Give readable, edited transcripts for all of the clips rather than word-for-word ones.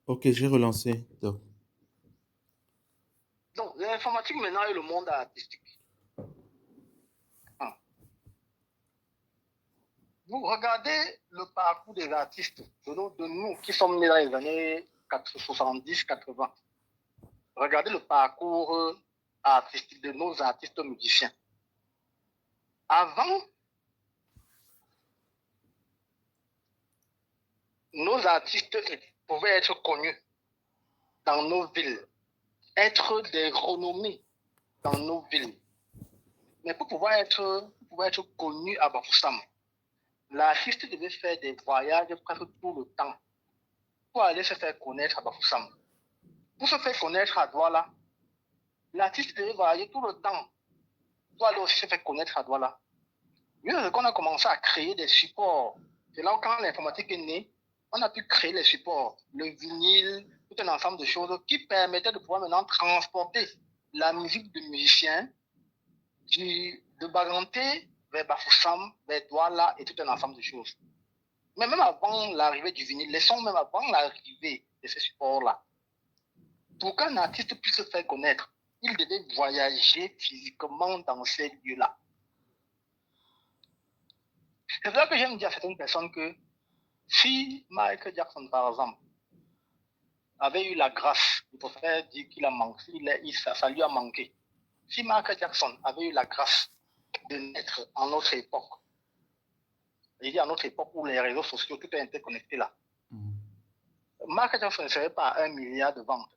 Ok, j'ai relancé. Donc, Donc, l'informatique maintenant est le monde artistique. Ah. Vous regardez le parcours des artistes, de nous qui sommes nés dans les années 70-80. Regardez le parcours artistique de nos artistes musiciens. Avant, nos artistes pouvaient être connus dans nos villes, être des renommés dans nos villes. Mais pour pouvoir être connu à Bafoussam, l'artiste devait faire des voyages presque tout le temps pour aller se faire connaître à Bafoussam. Pour se faire connaître à Douala, l'artiste devait voyager tout le temps pour aller aussi se faire connaître à Douala. Mieux qu'on a commencé à créer des supports. C'est là où quand l'informatique est née, on a pu créer les supports, le vinyle, tout un ensemble de choses qui permettaient de pouvoir maintenant transporter la musique de musiciens de Baganté vers Bafoussam, vers Douala et tout un ensemble de choses. Mais même avant l'arrivée du vinyle, les sons même avant l'arrivée de ces supports-là, pour qu'un artiste puisse se faire connaître, il devait voyager physiquement dans ces lieux-là. C'est là que j'aime dire à certaines personnes que si Michael Jackson, par exemple, avait eu la grâce, il pourrait dire qu'il a manqué, ça lui a manqué. Si Michael Jackson avait eu la grâce de naître en notre époque, il dit à notre époque où les réseaux sociaux, tout est interconnecté là, Michael Jackson ne serait pas à 1 milliard de ventes.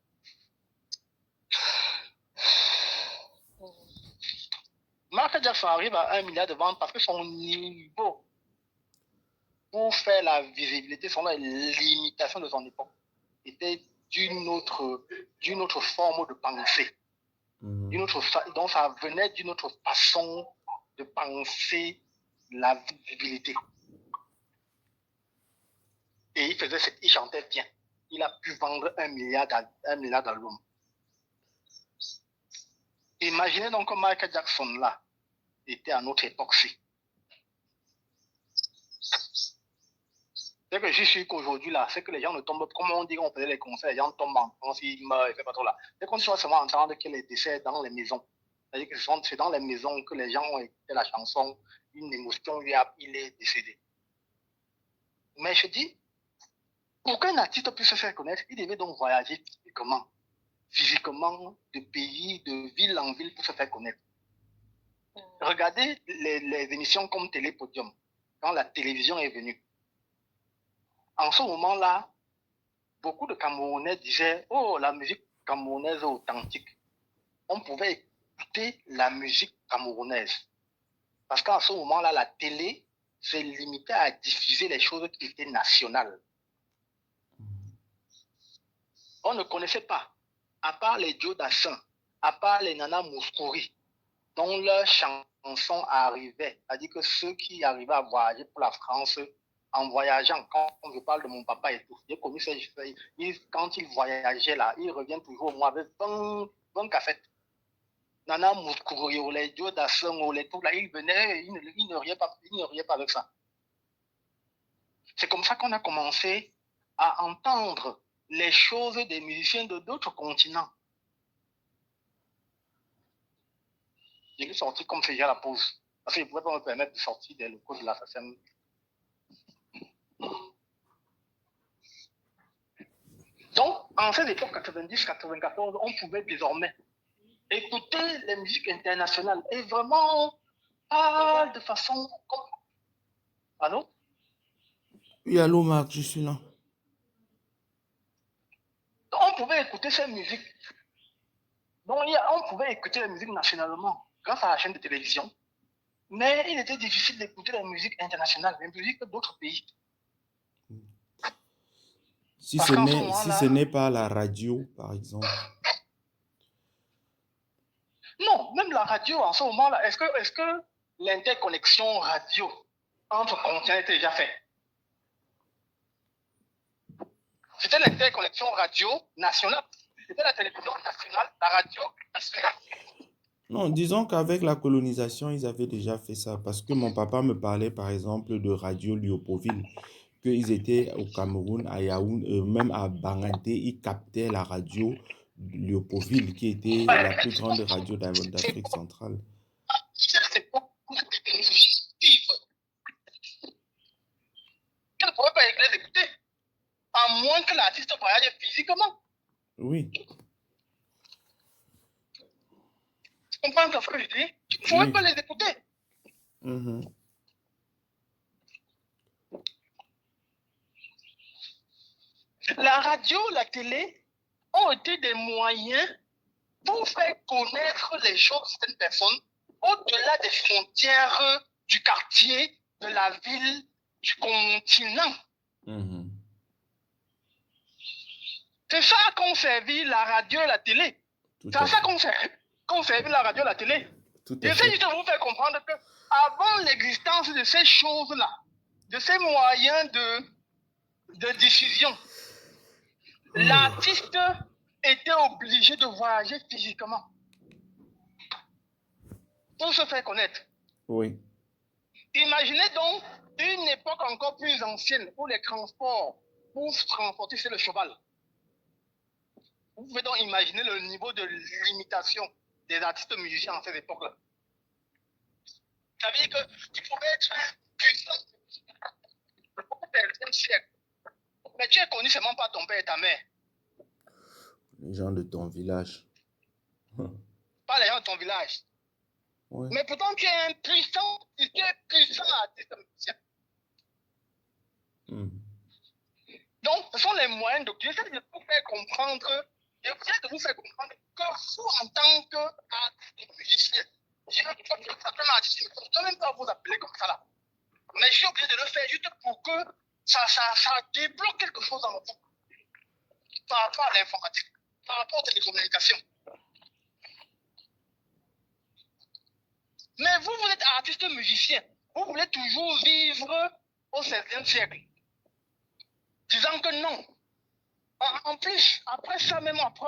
Michael Jackson arrive à 1 milliard de ventes parce que son niveau pour faire la visibilité, son limitation de son époque était d'une autre forme de pensée. Donc ça venait d'une autre façon de penser la visibilité. Et il chantait bien. Il a pu vendre 1 milliard d'albums. Imaginez donc que Michael Jackson là était à notre époque-ci. C'est que je suis qu'aujourd'hui là, c'est que les gens ne tombent, comme on dit, on faisait les concerts, les gens tombent en transe, ils meurent, ils ne font pas trop là. C'est qu'on soit seulement entendre qu'il est décès dans les maisons. C'est-à-dire que c'est dans les maisons que les gens ont écouté la chanson, une émotion, il est décédé. Mais je dis, pour qu'un artiste puisse se faire connaître, il devait donc voyager physiquement, de pays, de ville en ville pour se faire connaître. Regardez les émissions comme Télépodium, quand la télévision est venue. En ce moment-là, beaucoup de Camerounais disaient « Oh, la musique camerounaise est authentique ». On pouvait écouter la musique camerounaise. Parce qu'en ce moment-là, la télé se limitait à diffuser les choses qui étaient nationales. On ne connaissait pas, à part les Joe Dassin, à part les Nana Mouskouri, dont leurs chansons arrivaient. C'est-à-dire que ceux qui arrivaient à voyager pour la France, en voyageant, quand je parle de mon papa et tout, j'ai connu ces quand il voyageait là, il revient toujours au mois avec 20 cassettes. Nana Mouskouri, les Joe Dassin, les tout là, il venait, il ne riait pas avec ça. C'est comme ça qu'on a commencé à entendre les choses des musiciens de d'autres continents. Je l'ai sorti comme c'est déjà la pause. Parce qu'il ne pouvait pas me permettre de sortir des locaux de la SACEM. Donc, en cette époque 90-94, on pouvait désormais écouter les musiques internationales et vraiment pas de façon comme... Allô? oui, allô Marc, je suis là. Donc, on pouvait écouter ces musiques. Donc, on pouvait écouter la musique nationalement grâce à la chaîne de télévision. Mais il était difficile d'écouter la musique internationale, la musique d'autres pays. Si Parce ce qu'en ce n'est si ce moment-là, n'est pas la radio, par exemple. non, même la radio en ce moment-là, est-ce que l'interconnexion radio entre continents était déjà faite? C'était l'interconnexion radio nationale. C'était la télévision nationale, la radio nationale. Non, disons qu'avec la colonisation, ils avaient déjà fait ça. Parce que mon papa me parlait, par exemple, de Radio Léopoldville. qu'ils étaient au Cameroun, à Yaoundé, même à Banganté, ils captaient la radio Léopoldville, qui était la plus grande radio d'Afrique centrale. C'est beaucoup de technologies qu'elle ne pourrait pas les écouter, à moins que l'artiste voyage physiquement. Oui. Tu comprends ce que je dis? Tu ne pourrais Oui. pas les écouter. Mhm. La radio, la télé ont été des moyens pour faire connaître les choses de certaines personnes au-delà des frontières du quartier, de la ville, du continent. Mhm. C'est ça qu'ont servi la radio et la télé. Tout C'est à ça fait. qu'ont servi la radio et la télé. Tout à J'essaie fait. juste de vous faire comprendre que avant l'existence de ces choses-là, de ces moyens de diffusion, l'artiste était obligé de voyager physiquement pour se faire connaître. Oui. Imaginez donc une époque encore plus ancienne où les transports, pour transporter, c'est le cheval. Vous pouvez donc imaginer le niveau de limitation des artistes musiciens en cette époque-là. Ça veut dire que tu pouvais être puissant au XVe siècle. Mais tu es connu seulement par ton père et ta mère, Les gens de ton village. pas les gens de ton village. Ouais. Mais pourtant, tu es un puissant artiste musicien. Mhm. Donc, ce sont les moyens. Donc, j'essaie de vous faire comprendre, que vous, en tant qu'artiste musicien, je ne peux même pas vous appeler comme ça là. Mais je suis obligé de le faire juste pour que ça débloque quelque chose en vous par rapport à l'informatique, par rapport aux télécommunications. Mais vous, vous êtes artiste musicien. Vous voulez toujours vivre au XVIe siècle. Disant que non. En plus, après ça même, après,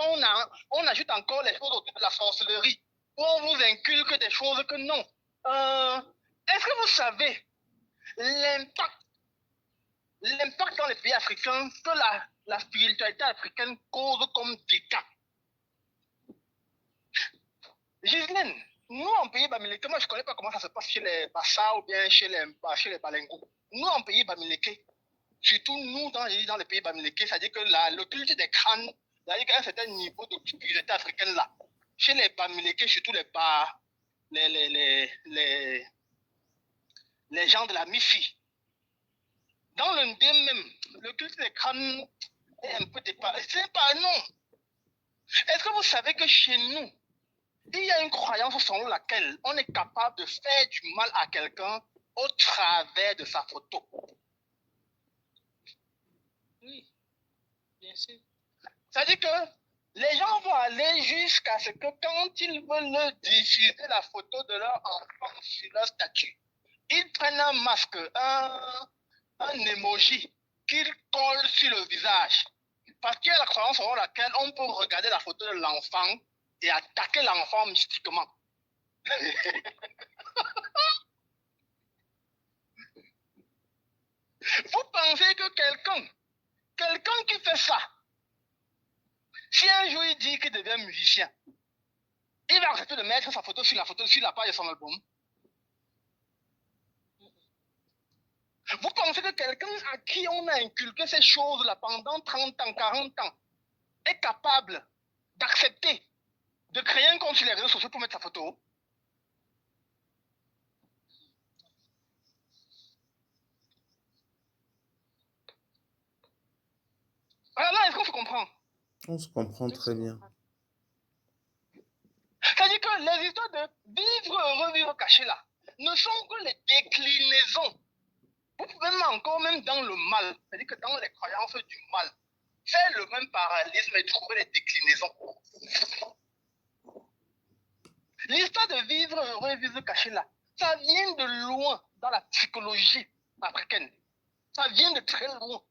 on ajoute encore les choses autour de la sorcellerie. Où on vous inculque des choses que non. Est-ce que vous savez l'impact dans les pays africains que la spiritualité africaine cause comme dégâts? Gislaine, nous en pays bamileke, moi je ne connais pas comment ça se passe chez les Bassa ou bien chez les Balengos. Nous en pays bamileke, surtout nous dans les pays bamileke, c'est-à-dire que le culte des crânes, c'est-à-dire qu'à un certain niveau de spiritualité africaine là, chez les bamileke, surtout les gens de la MIFI, dans le Ndé même, le culte des crânes est un peu dépassé. C'est pas non. Est-ce que vous savez que chez nous, il y a une croyance selon laquelle on est capable de faire du mal à quelqu'un au travers de sa photo? Oui, bien sûr. C'est-à-dire que les gens vont aller jusqu'à ce que quand ils veulent diffuser la photo de leur enfant sur leur statut, ils prennent un masque, un emoji qu'ils collent sur le visage. Parce qu'il y a la croyance selon laquelle on peut regarder la photo de l'enfant et attaquer l'enfant mystiquement. Vous pensez que quelqu'un qui fait ça, si un jour il dit qu'il devient musicien, il va accepter de mettre sa photo sur la page de son album? Vous pensez que quelqu'un à qui on a inculqué ces choses-là pendant 30 ans, 40 ans, est capable d'accepter de créer un compte sur les réseaux sociaux pour mettre sa photo? Alors là, est-ce qu'on se comprend? On se comprend très bien. C'est-à-dire que les histoires de vivre heureux, vivre caché là, ne sont que les déclinaisons. Vous pouvez même encore, même dans le mal, c'est-à-dire que dans les croyances du mal, faire le même parallélisme et trouver les déclinaisons. L'histoire de vivre heureux et vivre caché là, ça vient de loin dans la psychologie africaine. Ça vient de très loin.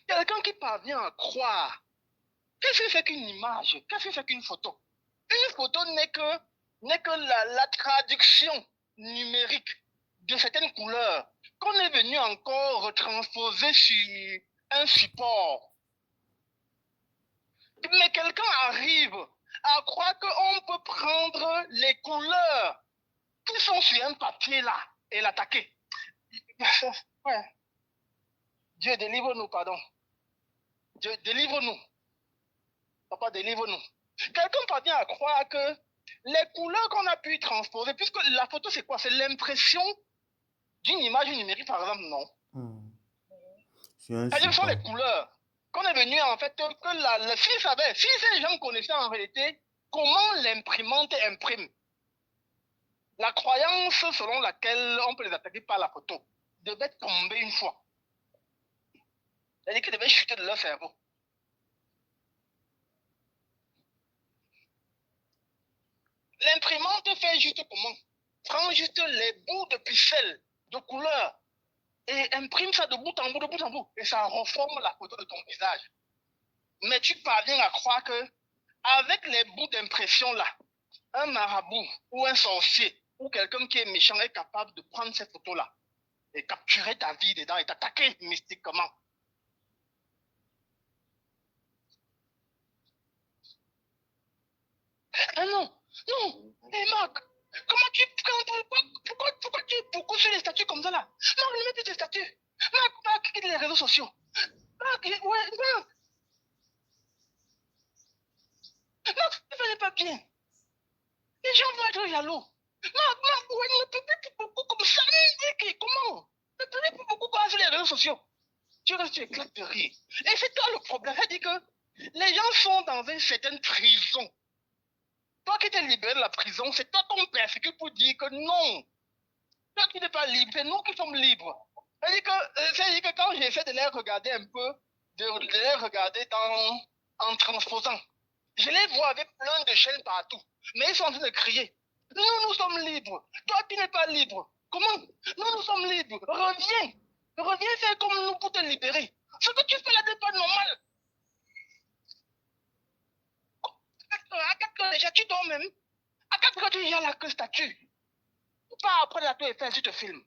Quelqu'un qui parvient à croire, qu'est-ce que c'est qu'une image? Qu'est-ce que c'est qu'une photo? Une photo n'est que n'est que la traduction numérique de certaines couleurs qu'on est venu encore retransposer sur un support. Mais quelqu'un arrive à croire qu'on peut prendre les couleurs qui sont sur un papier là et l'attaquer. Ouais. Dieu, délivre-nous, pardon. Dieu, délivre-nous. Papa, délivre-nous. Quelqu'un parvient à croire que les couleurs qu'on a pu transposer, puisque la photo, c'est quoi? C'est l'impression d'une image numérique, par exemple, non? C'est-à-dire ce sont les couleurs qu'on est venu, en fait, que si ces gens connaissaient en réalité comment l'imprimante imprime, la croyance selon laquelle on peut les attaquer par la photo devait tomber une fois. C'est-à-dire qu'ils devaient chuter de leur cerveau. L'imprimante fait juste comment? Prend juste les bouts de pixels de couleur et imprime ça de bout en bout, de bout en bout. Et ça reforme la photo de ton visage. Mais tu parviens à croire que avec les bouts d'impression là, un marabout ou un sorcier ou quelqu'un qui est méchant est capable de prendre ces photos là et capturer ta vie dedans et t'attaquer mystiquement. Ah non, non, hey Marc, pourquoi tu es beaucoup sur les statuts comme ça là? Marc, ne mets plus tes statuts. Marc, quitte les réseaux sociaux. Marc, ouais, Marc. Marc, ça n'est pas bien. Les gens vont être jaloux. Marc, ouais, ne peux plus beaucoup comme ça. Comment? Ne peux plus beaucoup comme ça sur les réseaux sociaux. Tu restes, tu éclates de rire. Et c'est toi le problème. C'est-à-dire que les gens sont dans une certaine prison. Toi qui t'es libéré de la prison, c'est toi qu'on persécute pour dire que non. Toi qui n'es pas libre, c'est nous qui sommes libres. C'est-à-dire que quand j'essaie de les regarder un peu, de les regarder en transposant, je les vois avec plein de chaînes partout. Mais ils sont en train de crier. Nous sommes libres. Toi qui n'es pas libre. Comment? Nous sommes libres. Reviens. Reviens faire comme nous pour te libérer. Ce que tu fais là n'est pas normal. À 4 heures déjà, tu dors même. À 4 heures, tu viens là que statut. Tu pars après la tour Eiffel, tu te filmes.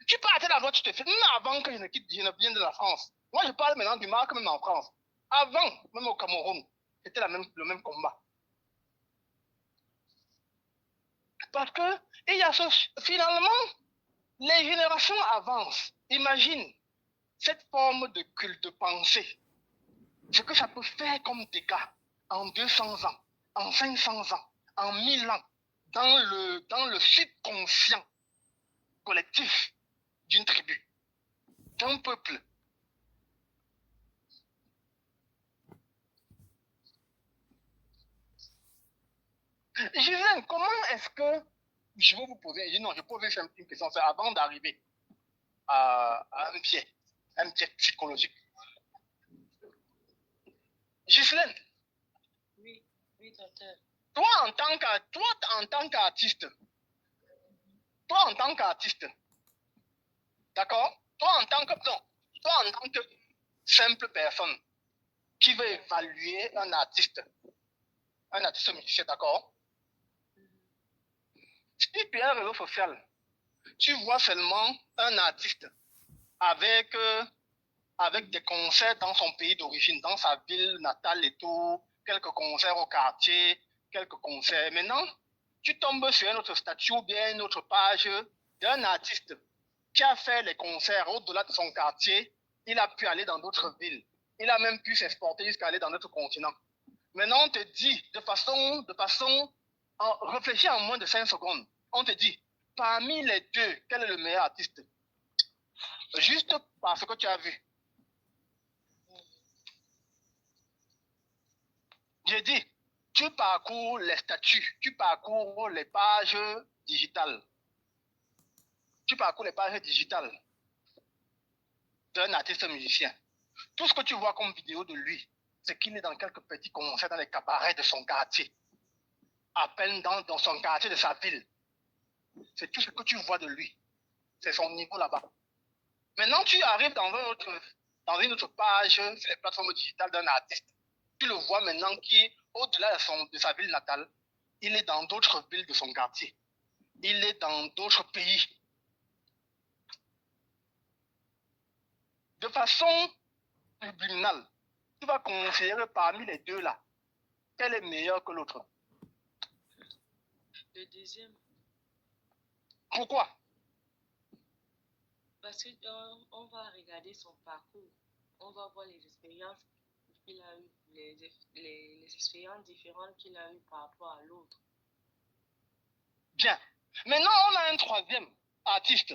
Tu pars à la voiture, tu te filmes. Même avant que je ne vienne de la France. Moi, je parle maintenant du Maroc, même en France. Avant, même au Cameroun, c'était le même combat. Parce que, il y a finalement, les générations avancent. Imagine cette forme de culte, de pensée. Ce que ça peut faire comme dégâts en 200 ans, en 500 ans, en 1000 ans, dans le subconscient collectif d'une tribu, d'un peuple. Julien, comment est-ce que je vais vous poser, non, je pose une question, c'est avant d'arriver à un biais psychologique. Ghislaine. Oui, docteur. Toi, en tant qu'artiste, d'accord? Toi, en tant que simple personne qui veut évaluer un artiste musicien, d'accord? Si tu es un réseau social, tu vois seulement un artiste avec des concerts dans son pays d'origine, dans sa ville natale et tout, quelques concerts au quartier, quelques concerts. Maintenant, tu tombes sur un autre statut ou bien une autre page d'un artiste qui a fait les concerts au-delà de son quartier. Il a pu aller dans d'autres villes. Il a même pu s'exporter jusqu'à aller dans notre continent. Maintenant, on te dit de façon, réfléchis en moins de 5 secondes. On te dit, parmi les deux, quel est le meilleur artiste? Juste parce que tu as vu. J'ai dit, tu parcours les statuts, tu parcours les pages digitales. Tu parcours les pages digitales d'un artiste musicien. Tout ce que tu vois comme vidéo de lui, c'est qu'il est dans quelques petits concerts dans les cabarets de son quartier. À peine dans son quartier de sa ville. C'est tout ce que tu vois de lui. C'est son niveau là-bas. Maintenant, tu arrives dans une autre page sur les plateformes digitales d'un artiste. Tu le vois maintenant qui, au-delà de sa ville natale, il est dans d'autres villes de son quartier. Il est dans d'autres pays. De façon subliminale, tu vas considérer parmi les deux là, quel est meilleur que l'autre. Le deuxième, Pourquoi? parce qu'on va regarder son parcours. On va voir les expériences qu'il a eues, les expériences différentes qu'il a eues par rapport à l'autre. Bien. Maintenant, on a un troisième artiste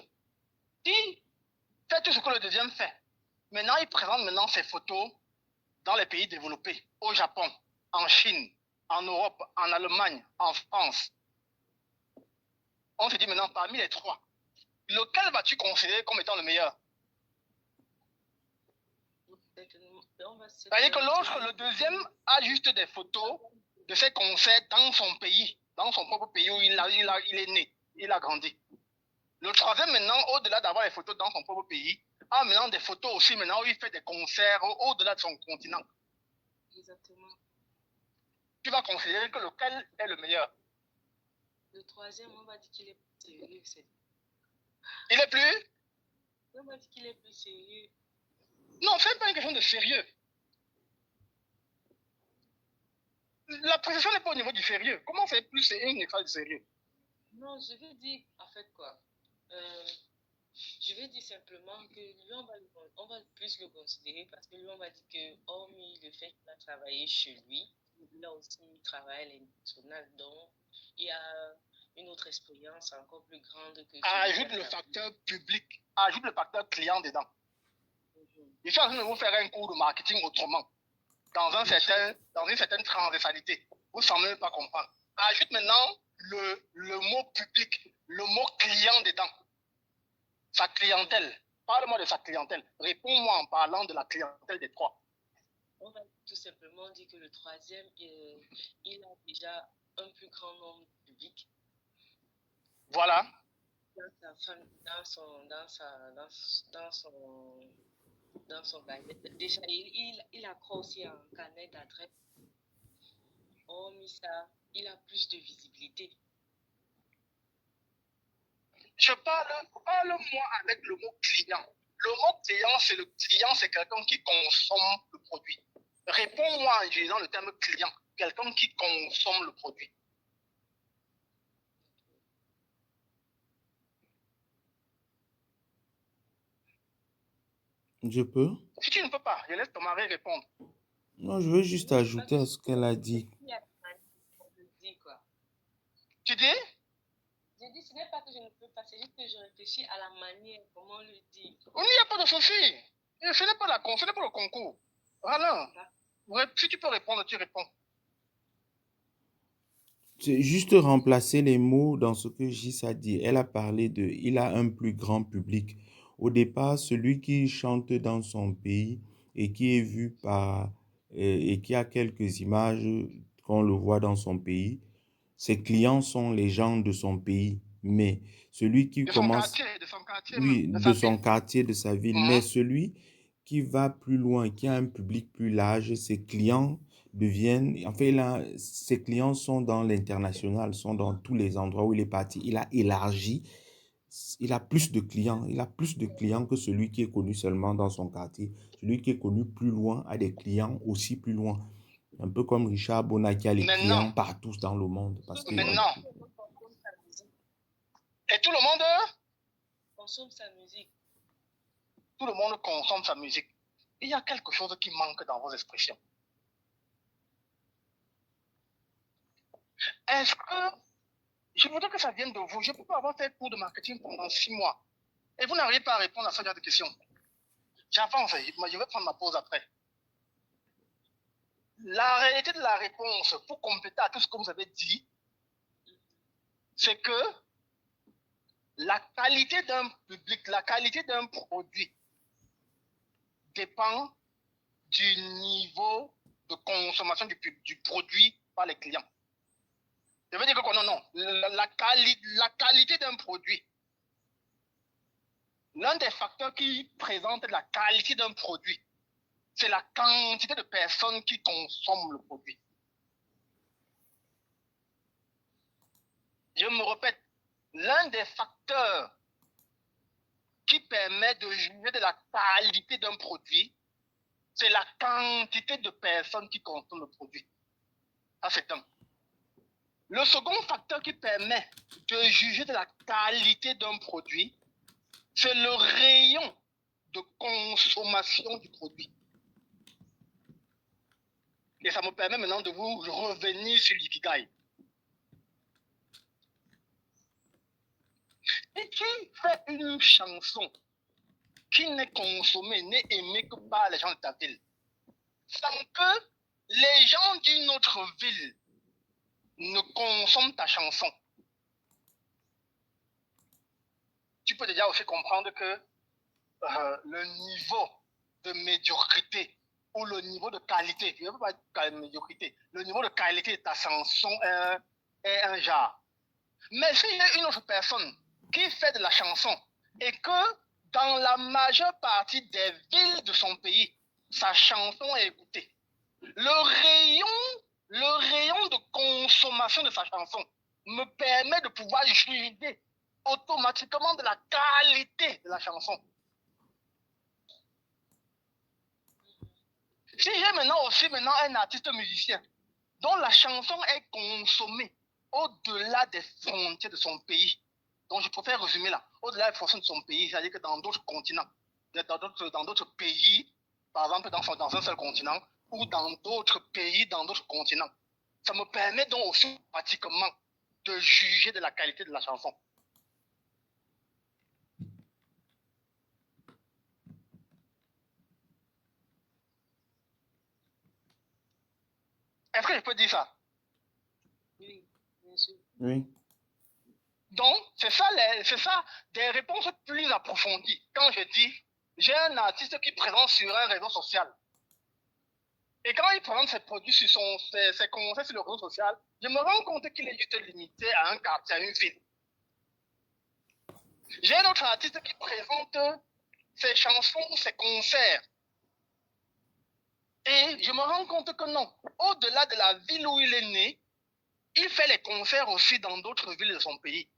qui fait tout ce que le deuxième fait. Maintenant, il présente maintenant ses photos dans les pays développés, au Japon, en Chine, en Europe, en Allemagne, en France. On se dit maintenant, parmi les trois, lequel vas-tu considérer comme étant le meilleur? C'est-à-dire que l'autre, le deuxième, a juste des photos de ses concerts dans son pays, dans son propre pays où il est né, il a grandi. Le troisième, maintenant, au-delà d'avoir les photos dans son propre pays, a maintenant des photos aussi maintenant où il fait des concerts au-delà de son continent. Exactement. Tu vas considérer que lequel est le meilleur? Le troisième, on va dire qu'il est plus sérieux. Il est plus? On va dire qu'il est plus sérieux. Non, c'est pas une question de sérieux. La précision n'est pas au niveau du sérieux. Comment c'est plus sérieux une école de sérieux? Non, je vais dire, en fait, quoi. Je vais dire simplement que lui, on va plus le considérer parce que lui, on va dire que, hormis le fait qu'il a travaillé chez lui, il a aussi travaillé à l'international. Donc, il y a une autre expérience encore plus grande que... Ajoute le facteur public, ajoute le facteur client dedans. Je suis en train de vous faire un cours de marketing autrement, dans une certaine transversalité. Vous ne semblez pas comprendre. Ajoute maintenant le mot public, le mot client dedans. Sa clientèle. Parle-moi de sa clientèle. Réponds-moi en parlant de la clientèle des trois. On va tout simplement dire que le troisième, il a déjà un plus grand nombre de publics. Voilà. Dans son carnet. Déjà, il accroît aussi un carnet d'adresse. Hormis ça, il a plus de visibilité. Je parle-moi avec le mot client. Le mot client, c'est quelqu'un qui consomme le produit. Réponds-moi en utilisant le terme client, quelqu'un qui consomme le produit. Je peux? Si tu ne peux pas, je laisse ton mari répondre. Non, je veux juste ajouter à ce qu'elle a dit. Tu dis? J'ai dit, ce n'est pas que je ne peux pas, c'est juste que je réfléchis à la manière, comment le dire. Il n'y a pas de souci. Ce n'est pas le concours. Voilà. Si tu peux répondre, tu réponds. C'est juste remplacer les mots dans ce que Gis a dit. Elle a parlé de « il a un plus grand public ». Au départ, celui qui chante dans son pays et qui est vu et qui a quelques images qu'on le voit dans son pays, ses clients sont les gens de son pays. Mais celui qui commence... De son quartier, oui, de son quartier, de sa ville. Mais celui qui va plus loin, qui a un public plus large, ses clients deviennent... En fait, ses clients sont dans l'international, sont dans tous les endroits où il est parti. Il a élargi, il a plus de clients. Il a plus de clients que celui qui est connu seulement dans son quartier. Celui qui est connu plus loin a des clients aussi plus loin. Un peu comme Richard Bona qui a les clients partout dans le monde. Parce que, maintenant. Et tout le monde consomme sa musique. Tout le monde consomme sa musique. Il y a quelque chose qui manque dans vos expressions. Est-ce que je voudrais que ça vienne de vous? Je peux pas avoir fait cours de marketing pendant 6 mois. Et vous n'arrivez pas à répondre à ce genre de questions. J'avance, je vais prendre ma pause après. La réalité de la réponse, pour compléter à tout ce que vous avez dit, c'est que la qualité d'un public, la qualité d'un produit dépend du niveau de consommation du produit par les clients. Je veux dire que non, la qualité d'un produit, l'un des facteurs qui présente la qualité d'un produit, c'est la quantité de personnes qui consomment le produit. Je me répète, l'un des facteurs qui permet de juger de la qualité d'un produit, c'est la quantité de personnes qui consomment le produit. Ça, c'est un. Le second facteur qui permet de juger de la qualité d'un produit, c'est le rayon de consommation du produit. Et ça me permet maintenant de vous revenir sur l'ikigai. Et qui fait une chanson qui n'est consommée, n'est aimée que par les gens de ta ville, sans que les gens d'une autre ville ne consomment ta chanson? Tu peux déjà aussi comprendre que le niveau de médiocrité ou le niveau de qualité, je ne veux pas dire médiocrité, le niveau de qualité de ta chanson est un genre. Mais s'il y a une autre personne qui fait de la chanson et que dans la majeure partie des villes de son pays, sa chanson est écoutée, le rayon de consommation de sa chanson me permet de pouvoir juger automatiquement de la qualité de la chanson. Si j'ai maintenant un artiste musicien dont la chanson est consommée au-delà des frontières de son pays, donc je préfère résumer là, au-delà des frontières de son pays, c'est-à-dire que dans d'autres continents, dans d'autres pays, par exemple dans un seul continent, ou dans d'autres pays, dans d'autres continents, ça me permet donc aussi pratiquement de juger de la qualité de la chanson. Est-ce que je peux dire ça? Oui, bien sûr. Oui. Donc, c'est ça des réponses plus approfondies. Quand je dis, j'ai un artiste qui présente sur un réseau social. Et quand il présente ses produits sur ses concerts sur le réseau social, je me rends compte qu'il est juste limité à un quartier, à une ville. J'ai un autre artiste qui présente ses chansons, ses concerts. Et je me rends compte que non, au-delà de la ville où il est né, il fait les concerts aussi dans d'autres villes de son pays.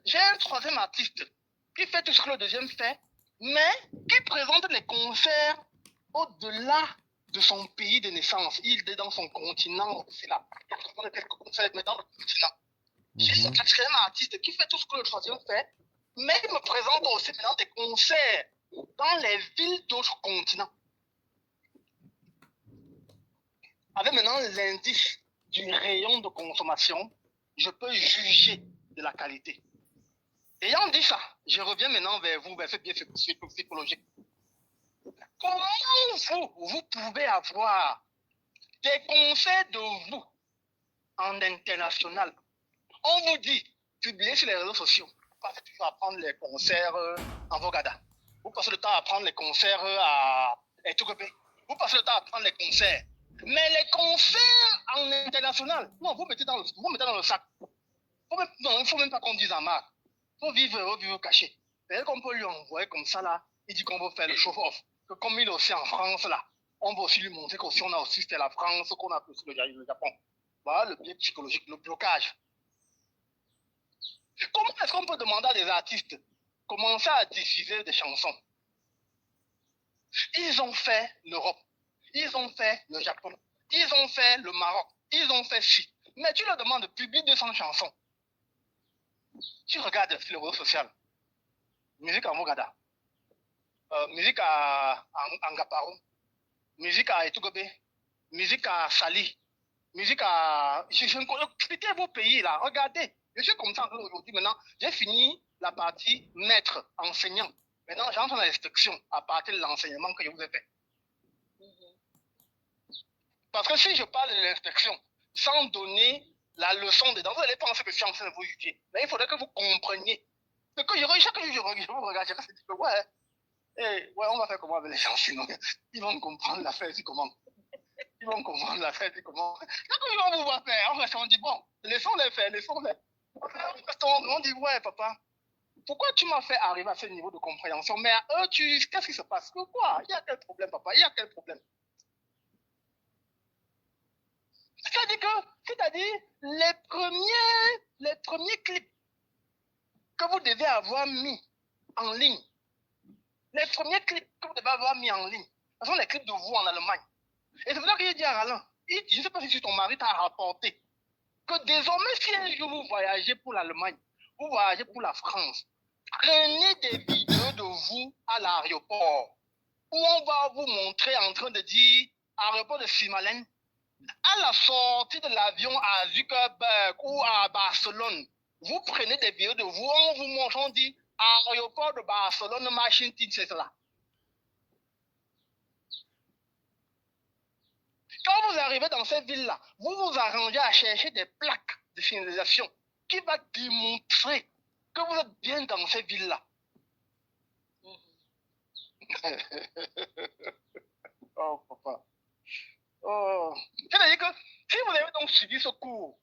J'ai un troisième artiste qui fait tout ce que le deuxième fait, mais qui présente les concerts au-delà de son pays de naissance. Il est dans son continent, c'est là. Il présente quelques concerts, mais dans le continent. J'ai un quatrième artiste qui fait tout ce que le troisième fait, mais il me présente aussi maintenant des concerts dans les villes d'autres continents. Avec maintenant l'indice du rayon de consommation, je peux juger de la qualité. Ayant dit ça, je reviens maintenant vers vous, vers ce biais psychologique. Comment vous pouvez avoir des concerts de vous en international? On vous dit, publiez sur les réseaux sociaux. Vous passez toujours à prendre les concerts en Vogada. Vous passez le temps à prendre les concerts à Etogobé. Vous passez le temps à prendre les concerts. Mais les concerts en international, non, vous mettez dans le sac. Il ne faut même pas qu'on dise en marque. Il faut vivre caché. C'est qu'on peut lui envoyer comme ça là. Il dit qu'on veut faire le show-off. Que comme il est aussi en France là, on va aussi lui montrer qu'aussi on a aussi fait la France, qu'on a aussi le Japon. Voilà le biais psychologique, le blocage. Comment est-ce qu'on peut demander à des artistes commencer à diffuser des chansons? Ils ont fait l'Europe, ils ont fait le Japon, ils ont fait le Maroc, ils ont fait ci. Mais tu leur demandes de publier 200 chansons. Tu regardes sur le réseau social, musique à Mogada, musique à Angaparo, musique à Etugobé, musique à Sali, musique à... Quittez vos pays là, regardez. Je suis comme ça aujourd'hui maintenant. J'ai fini la partie maître, enseignant. Maintenant, j'entre dans l'instruction à partir de l'enseignement que je vous ai fait. Parce que si je parle de l'instruction sans donner la leçon dedans, vous allez penser que je suis en train de vous juger. Mais il faudrait que vous compreniez. Parce que chaque jour, je vous regarde, je dis que ouais, on va faire comment avec les gens sinon ils vont comprendre l'affaire, c'est comment. Ils vont comprendre l'affaire, c'est comment. Quand ils vont vous voir faire, on dit bon, laissons-les faire. On dit ouais, papa, pourquoi tu m'as fait arriver à ce niveau de compréhension? Mais à eux, qu'est-ce qui se passe? Quoi? Il y a quel problème, papa? Il y a quel problème? C'est-à-dire, les premiers clips que vous devez avoir mis en ligne, les premiers clips que vous devez avoir mis en ligne, ce sont les clips de vous en Allemagne. Et c'est pour ça qu'il dit à Alain, je ne sais pas si ton mari t'a rapporté, que désormais, si un jour vous voyagez pour l'Allemagne, vous voyagez pour la France, prenez des vidéos de vous à l'aéroport, où on va vous montrer en train de dire, aéroport de Simalen, à la sortie de l'avion à Zuckerberg ou à Barcelone, vous prenez des vidéos de vous, on vous montre, on dit, aéroport de Barcelone, machine, c'est cela. Quand vous arrivez dans cette ville-là, vous vous arrangez à chercher des plaques de signalisation qui va démontrer que vous êtes bien dans cette ville-là. Oh, papa. Oh. C'est-à-dire que si vous avez donc suivi ce cours,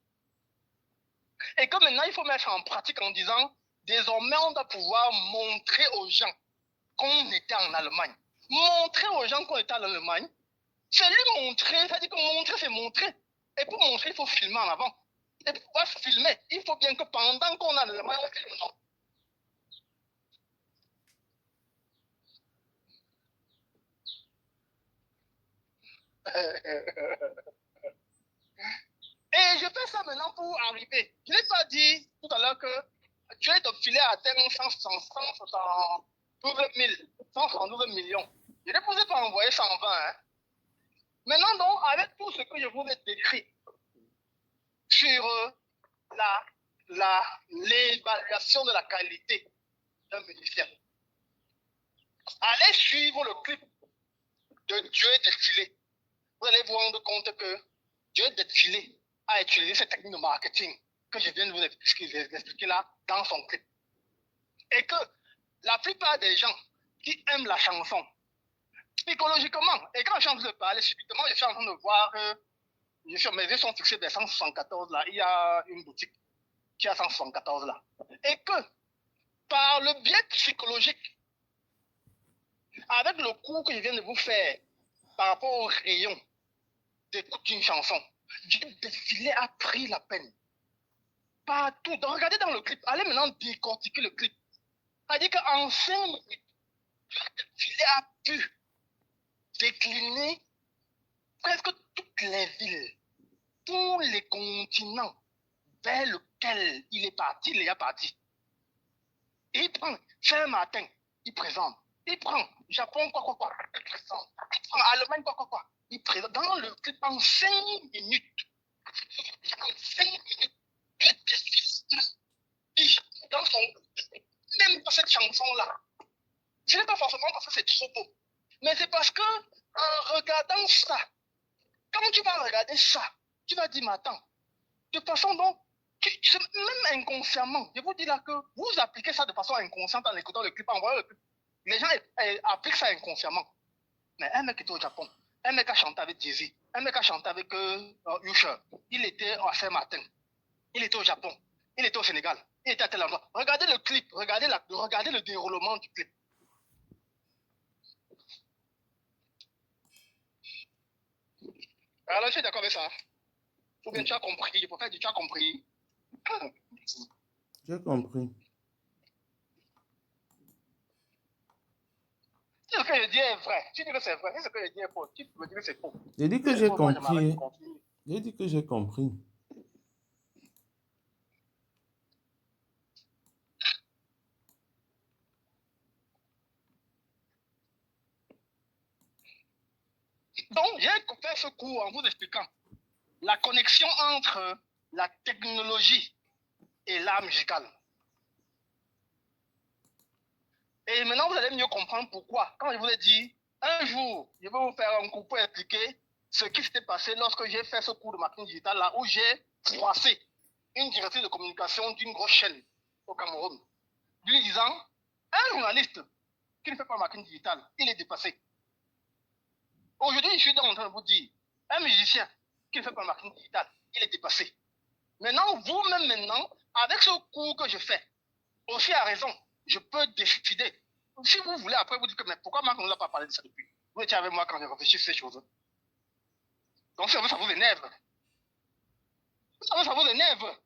et que maintenant il faut mettre en pratique en disant, désormais on doit pouvoir montrer aux gens qu'on était en Allemagne. Montrer aux gens qu'on était en Allemagne, c'est lui montrer, c'est-à-dire que montrer, c'est montrer. Et pour montrer, il faut filmer en avant. Et pour pouvoir filmer, il faut bien que pendant qu'on a le on filme. Et je fais ça maintenant pour arriver. Je n'ai pas dit tout à l'heure que tu es de filer à terme 172 millions. Je n'ai pas pas envoyer 120. Hein. Maintenant, donc, avec tout ce que je vous ai décrit sur l'évaluation de la qualité d'un musicien, allez suivre le clip de Dieu défilé. Vous allez vous rendre compte que Dieu défilé a utilisé cette technique de marketing que je viens de vous expliquer là dans son clip. Et que la plupart des gens qui aiment la chanson, psychologiquement, et quand je suis en train de parler subitement, je suis en train de voir, mes yeux sont fixés vers 174 là, il y a une boutique qui a 174 là. Et que par le biais psychologique, avec le cours que je viens de vous faire par rapport au rayon d'écoute d'une chanson, Dieu défilé a pris la peine. Partout. Donc, regardez dans le clip. Allez maintenant décortiquer le clip. C'est-à-dire qu'en 5 minutes, Dieu a pu décliner presque toutes les villes, tous les continents vers lesquels il est parti, il est parti. Et il prend Saint-Martin, il présente. Il prend Japon, quoi, il présente. Il prend Allemagne, quoi, il présente. Dans le clip, en 5 minutes, dans son... Même dans cette chanson-là, ce n'est pas forcément parce que c'est trop beau, mais c'est parce que en regardant ça, quand tu vas regarder ça, tu vas dire, mais attends, de façon dont, même inconsciemment, je vous dis là que vous appliquez ça de façon inconsciente en écoutant le clip, en voyant le clip. Les gens appliquent ça inconsciemment. Mais un mec était au Japon, un mec a chanté avec Jay-Z, un mec a chanté avec Usher, il était à Saint-Martin, il était au Japon, il était au Sénégal, il était à tel endroit. Regardez le clip, regardez le déroulement du clip. Alors, je suis d'accord avec ça. Ou bien tu as compris, il faut faire du tu as compris. J'ai compris. Si ce que je dis est vrai, tu dis que c'est vrai. Si ce que je dis est faux, tu me dis que c'est faux. J'ai dit que j'ai compris. J'ai dit que j'ai compris. Donc, j'ai fait ce cours en vous expliquant la connexion entre la technologie et l'art musical. Et maintenant, vous allez mieux comprendre pourquoi. Quand je vous ai dit, un jour, je vais vous faire un cours pour expliquer ce qui s'était passé lorsque j'ai fait ce cours de marketing digital là, où j'ai froissé une directrice de communication d'une grosse chaîne au Cameroun, lui disant, un journaliste qui ne fait pas marketing digital, il est dépassé. Aujourd'hui, je suis en train de vous dire, un musicien qui ne fait pas marketing digital, il est dépassé. Maintenant, vous-même maintenant, avec ce cours que je fais, aussi à raison, je peux décider. Si vous voulez, après vous dites que mais pourquoi Marc ne nous a pas parlé de ça depuis? Vous étiez avec moi quand j'ai réfléchi à ces choses. Donc ça vous énerve. Ça vous énerve.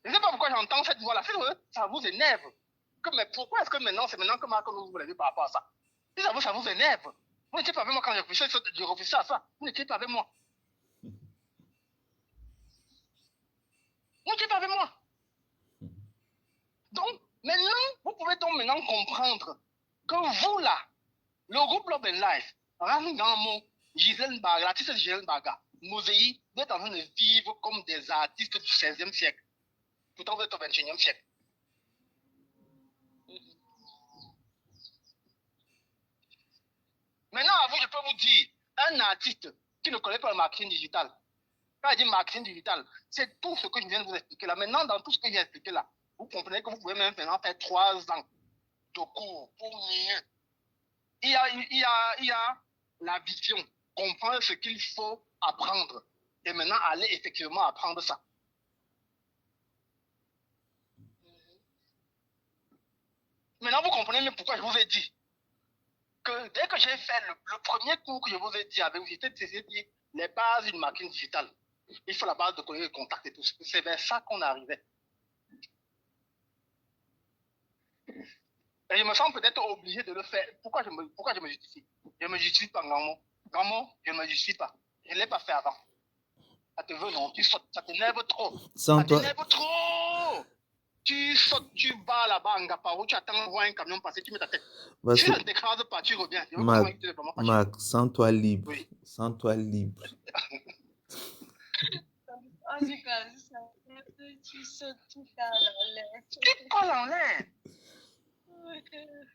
Je ne sais pas pourquoi j'entends cette voix-là. Ça vous énerve. Mais pourquoi est-ce que maintenant, c'est maintenant que Marc nous vous l'avez par rapport à ça? Si ça vous énerve. Vous n'étiez pas avec moi quand je réfléchissais à ça. Vous n'étiez pas avec moi. Vous n'étiez pas avec moi. Donc, maintenant, vous pouvez donc maintenant comprendre que vous là, le groupe Love and Life, Rangamo, Gisèle Baga, l'artiste Gisèle Baga, Moséi, vous êtes en train de vivre comme des artistes du 16e siècle. Pourtant, vous êtes au 21e siècle. Maintenant, à vous, je peux vous dire, un artiste qui ne connaît pas le marketing digital, quand je dis marketing digital, c'est tout ce que je viens de vous expliquer là. Maintenant, dans tout ce que j'ai expliqué là, vous comprenez que vous pouvez même maintenant faire 3 ans de cours pour mieux. Il y a la vision, comprendre ce qu'il faut apprendre et maintenant aller effectivement apprendre ça. Maintenant, vous comprenez même pourquoi je vous ai dit que dès que j'ai fait le premier cours que je vous ai dit avec vous, j'ai dit les bases du marketing digital. Il faut la base de connaître le contact et tout. C'est vers ça qu'on arrivait. Et je me sens peut-être obligé de le faire. Pourquoi je me justifie? Je ne me justifie pas, grand mot. Grand mot, je ne me justifie pas. Je ne l'ai pas fait avant. Ça te veut, non? Tu sautes, ça t'énerve trop. Ça t'énerve trop. Tu sautes, tu vas là-bas en Gaparo, tu attends voir un camion passer, tu mets ta tête. Si ça ne t'écrase pas, tu reviens. Marc, sens-toi libre. Oui. Sens-toi libre. En tout cas, tu sautes tout en l'air. Tu colles en l'air.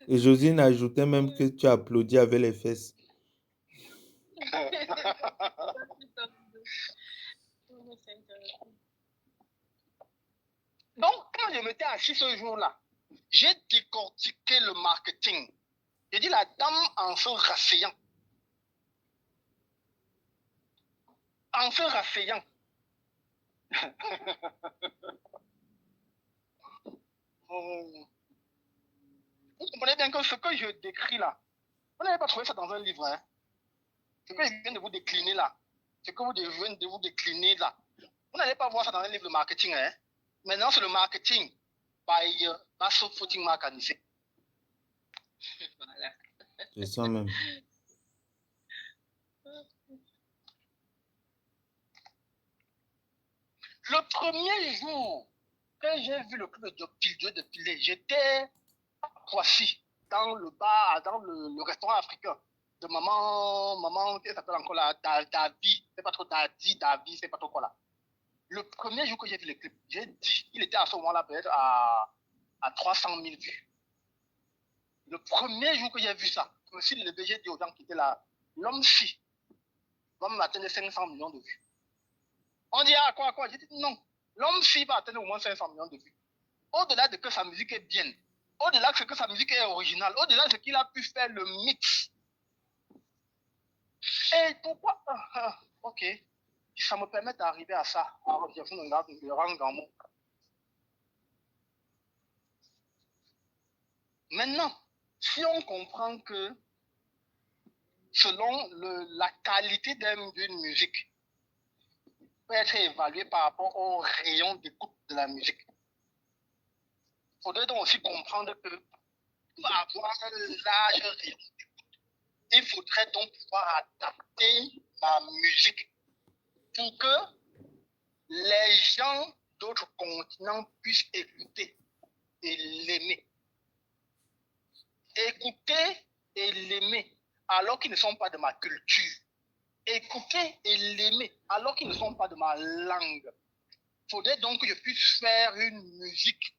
Et Josine ajoutait même que tu applaudis avec les fesses. Donc, quand je m'étais assis ce jour-là, j'ai décortiqué le marketing. J'ai dit la dame en se rasseyant. En se rasseyant. Vous comprenez bien que ce que je décris là, vous n'avez pas trouvé ça dans un livre. Hein? Ce que je viens de vous décliner là, ce que je viens de vous décliner là, vous n'allez pas voir ça dans un livre de marketing. Hein? Maintenant, c'est le marketing by Basso Footing Mark Anissé. Voilà. C'est ça même. Le premier jour que j'ai vu le club de Pilé, j'étais à Poissy, dans le bar, dans le restaurant africain de maman, qui s'appelle encore là, Davi, c'est pas trop Davi, c'est pas trop quoi là. Le premier jour que j'ai vu le clip, j'ai dit, il était à ce moment-là peut-être à 300 000 vues. Le premier jour que j'ai vu ça, je me suis levé, j'ai dit aux gens qui étaient là, l'homme-ci va m'atteindre 500 millions de vues. On dit, ah, quoi? J'ai dit, non. L'homme-ci va atteindre au moins 500 millions de vues. Au-delà de que sa musique est bien, au-delà de que sa musique est originale, au-delà de ce qu'il a pu faire le mix. Et pourquoi? Ok. Ça me permet d'arriver à ça. Alors, je le rang dans mon. Maintenant, si on comprend que selon la qualité d'une musique peut être évaluée par rapport au rayon d'écoute de la musique, il faudrait donc aussi comprendre que pour avoir un large rayon d'écoute, il faudrait donc pouvoir adapter la musique pour que les gens d'autres continents puissent écouter et l'aimer. Écouter et l'aimer alors qu'ils ne sont pas de ma culture. Écouter et l'aimer alors qu'ils ne sont pas de ma langue. Il faudrait donc que je puisse faire une musique.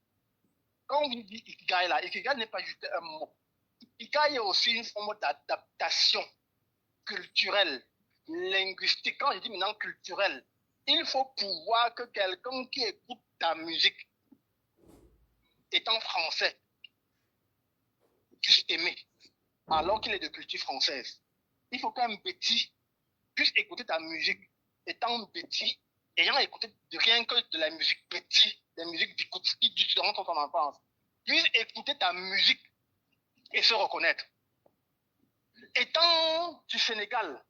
Quand on dit Ikigai là, Ikigai n'est pas juste un mot. Ikigai est aussi une forme d'adaptation culturelle, linguistique. Quand je dis maintenant culturelle, il faut pouvoir que quelqu'un qui écoute ta musique, étant français, puisse aimer, alors qu'il est de culture française. Il faut qu'un petit puisse écouter ta musique, étant petit, ayant écouté rien que de la musique petit, des musiques qui durant son enfance, puisse écouter ta musique et se reconnaître. Étant du Sénégal,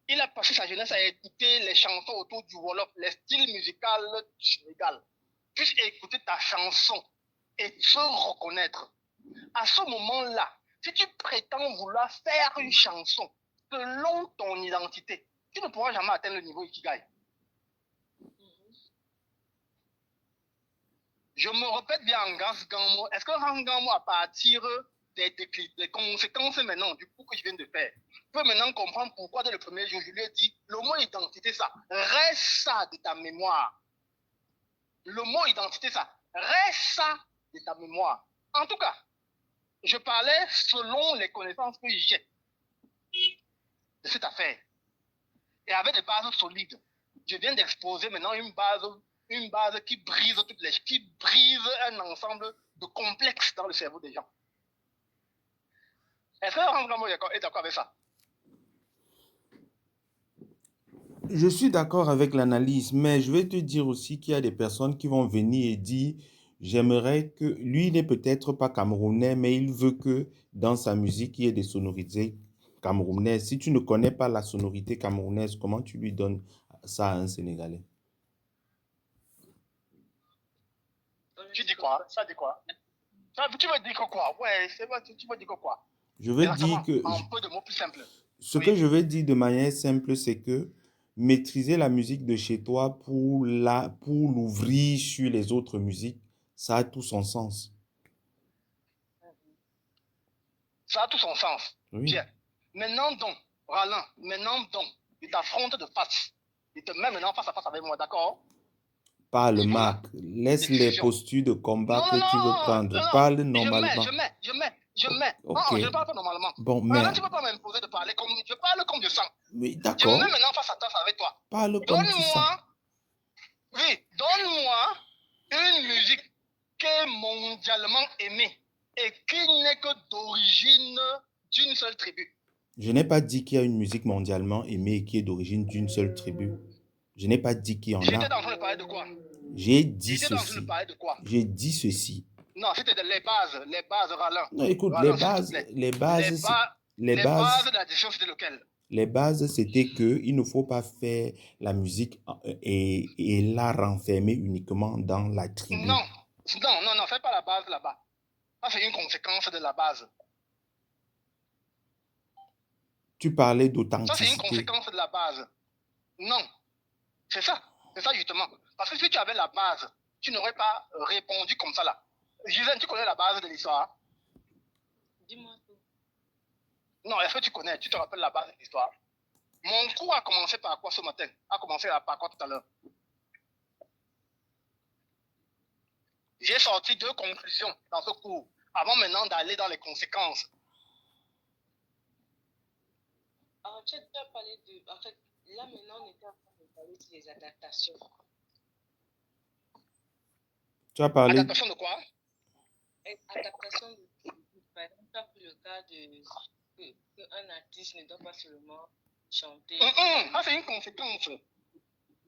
Il a passé sa jeunesse à écouter les chansons autour du Wolof, les styles musicaux du Sénégal. Puisse écouter ta chanson et se reconnaître. À ce moment-là, si tu prétends vouloir faire une chanson selon ton identité, tu ne pourras jamais atteindre le niveau Ikigai. Je me répète bien en Gamo. Est-ce que Gamo, à partir des conséquences maintenant du coup que je viens de faire, peut maintenant comprendre pourquoi dès le premier jour, je lui ai dit, le mot identité, ça, reste ça de ta mémoire. Le mot identité, ça, reste ça de ta mémoire. En tout cas, je parlais selon les connaissances que j'ai de cette affaire. Et avec des bases solides. Je viens d'exposer maintenant une base qui brise qui brise un ensemble de complexes dans le cerveau des gens. Est-ce que Rangamo est d'accord avec ça? Je suis d'accord avec l'analyse, mais je vais te dire aussi qu'il y a des personnes qui vont venir et dire, j'aimerais que, lui, il n'est peut-être pas camerounais, mais il veut que dans sa musique, il y ait des sonorités camerounaises. Si tu ne connais pas la sonorité camerounaise, comment tu lui donnes ça à un Sénégalais? Tu dis quoi? Ça dit quoi? Tu veux dire quoi? Ouais, c'est vrai, tu veux dire quoi? Je veux dire que... En peu de mots plus simples. Ce que je veux dire de manière simple, c'est que maîtriser la musique de chez toi pour l'ouvrir sur les autres musiques, ça a tout son sens. Ça a tout son sens. Oui. Bien. Maintenant donc, Roland, il t'affronte de face. Il te met maintenant face à face avec moi, d'accord? Parle, Marc. Laisse les postures de combat que tu veux prendre. Parle normalement. Je mets. Ok. Non, je ne parle pas normalement. Bon, mais... Là, tu ne peux pas m'imposer de parler comme... Je parle comme je sens. Oui, Je d'accord. me mets maintenant face à face avec toi. Parle comme tu sens. Donne-moi une musique qui est mondialement aimée et qui n'est que d'origine d'une seule tribu. Je n'ai pas dit qu'il y a une musique mondialement aimée et qui est d'origine d'une seule tribu. Je n'ai pas dit qu'il y en a. J'étais en train de parler de quoi? J'ai dit J'étais en train de ceci. parler de quoi? J'ai dit ceci. Non, c'était les bases, Roland. Non, écoute, Roland, les bases de la décision, c'était lequel? Les bases, c'était qu'il ne faut pas faire la musique et la renfermer uniquement dans la tribu. Non, fais pas la base là-bas. Ça, c'est une conséquence de la base. Tu parlais Ça, d'authenticité. c'est une conséquence de la base. Non, c'est ça justement. Parce que si tu avais la base, tu n'aurais pas répondu comme ça là. Gisèle, tu connais la base de l'histoire? Dis-moi tout. Non, est-ce que tu te rappelles la base de l'histoire? Mon cours a commencé par quoi ce matin? A commencé par quoi tout à l'heure? J'ai sorti 2 conclusions dans ce cours, avant maintenant d'aller dans les conséquences. Alors, tu as déjà parlé de... En fait, là maintenant, on était en train de parler des adaptations. Tu as parlé... Adaptation de quoi? Adaptation de... Par exemple, tu as pris le cas de... qu'un artiste ne doit pas seulement chanter... Ça, c'est une conséquence.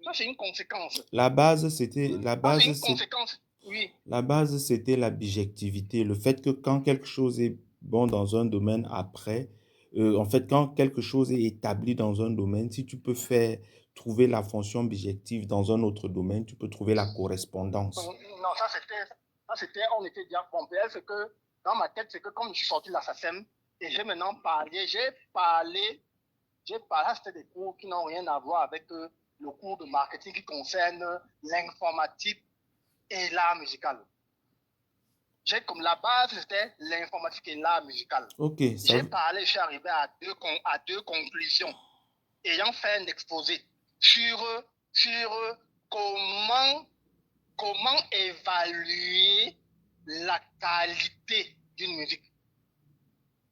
Ça, c'est une conséquence. La base, c'était... c'est une conséquence, oui. La base, c'était la bijectivité. Le fait que quand quelque chose est bon dans un domaine après... en fait, quand quelque chose est établi dans un domaine, si tu peux trouver la fonction bijective dans un autre domaine, tu peux trouver la correspondance. Non, ça c'était, on était déjà pompé. C'est que, dans ma tête, c'est que comme je suis sorti de la SACEM, et j'ai maintenant parlé, c'était des cours qui n'ont rien à voir avec le cours de marketing qui concerne l'informatique et l'art musical. J'ai comme la base, c'était l'informatique et l'art musical. Ok. J'ai parlé, je suis arrivé à deux conclusions, ayant fait un exposé sur comment évaluer la qualité d'une musique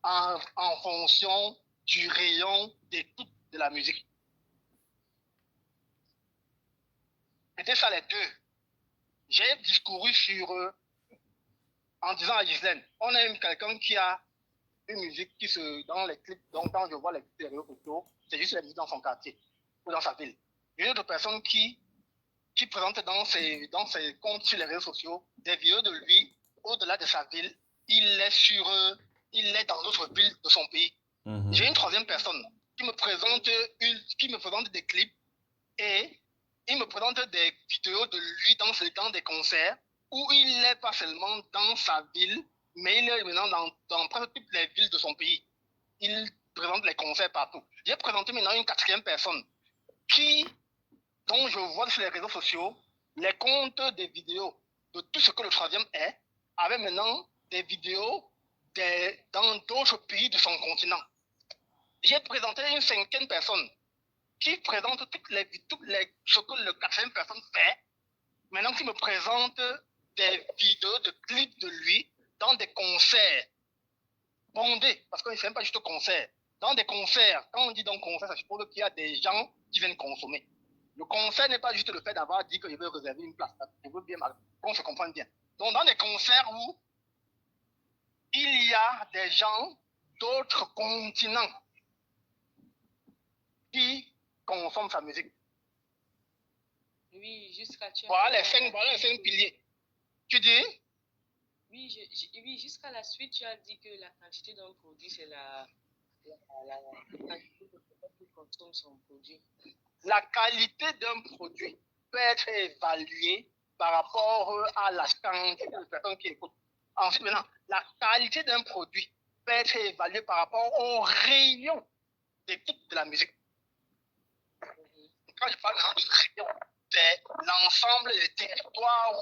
en fonction du rayon d'écoute de la musique. C'était ça les deux. J'ai discouru en disant à Gisèle, on a quelqu'un qui a une musique dans les clips, donc quand je vois les clips des réseaux sociaux, c'est juste la musique dans son quartier ou dans sa ville. Une autre personne qui présente dans ses comptes sur les réseaux sociaux des vidéos de lui, au-delà de sa ville, il est dans d'autres villes de son pays. J'ai une troisième personne qui qui me présente des clips et il me présente des vidéos de lui dans des concerts où il n'est pas seulement dans sa ville, mais il est maintenant dans presque toutes les villes de son pays. Il présente les concerts partout. J'ai présenté maintenant une quatrième personne dont je vois sur les réseaux sociaux les comptes des vidéos de tout ce que le troisième est, avec maintenant des vidéos dans d'autres pays de son continent. J'ai présenté une cinquième personne qui présente ce que le quatrième personne fait, maintenant qui me présente des vidéos de clips de lui dans des concerts bondés, parce que ce n'est pas juste concert. Dans des concerts, quand on dit donc concert, ça suppose qu'il y a des gens qui viennent consommer. Le concert n'est pas juste le fait d'avoir dit que je veux réserver une place. Je veux bien qu'on se comprenne bien. Donc, dans des concerts où il y a des gens d'autres continents qui consomment sa musique. Oui, jusqu'à tu voilà les cinq piliers. Tu dis? Oui, jusqu'à la suite, tu as dit que la quantité d'un produit, c'est la quantité de personnes qui consomment son produit. La qualité d'un produit peut être évaluée par rapport à la quantité de personnes qui écoutent. Ensuite, maintenant, la qualité d'un produit peut être évaluée par rapport au rayon d'écoute de la musique. Quand je parle de rayon, c'est l'ensemble des territoires où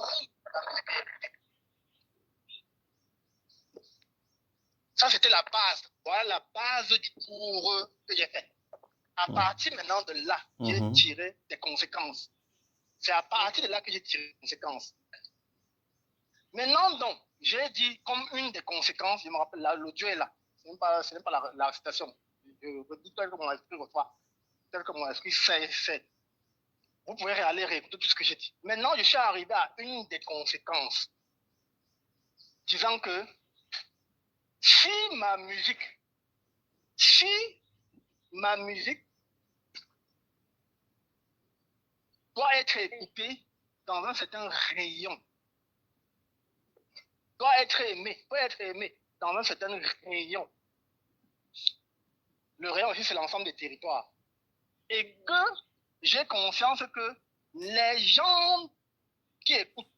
la musique est écoutée. Ça, c'était la base. Voilà la base du cours que j'ai fait. À partir maintenant de là, j'ai tiré des conséquences. C'est à partir de là que j'ai tiré des conséquences. Maintenant, donc, j'ai dit comme une des conséquences, je me rappelle, l'audio est là. Ce n'est pas la citation. Je dis tel que mon esprit reçoit, tel que mon esprit sait. Vous pouvez aller réécouter tout ce que j'ai dit. Maintenant, je suis arrivé à une des conséquences, disant que si ma musique doit être écoutée dans un certain rayon, peut être aimée dans un certain rayon. Le rayon aussi, c'est l'ensemble des territoires. Et que j'ai conscience que les gens qui écoutent,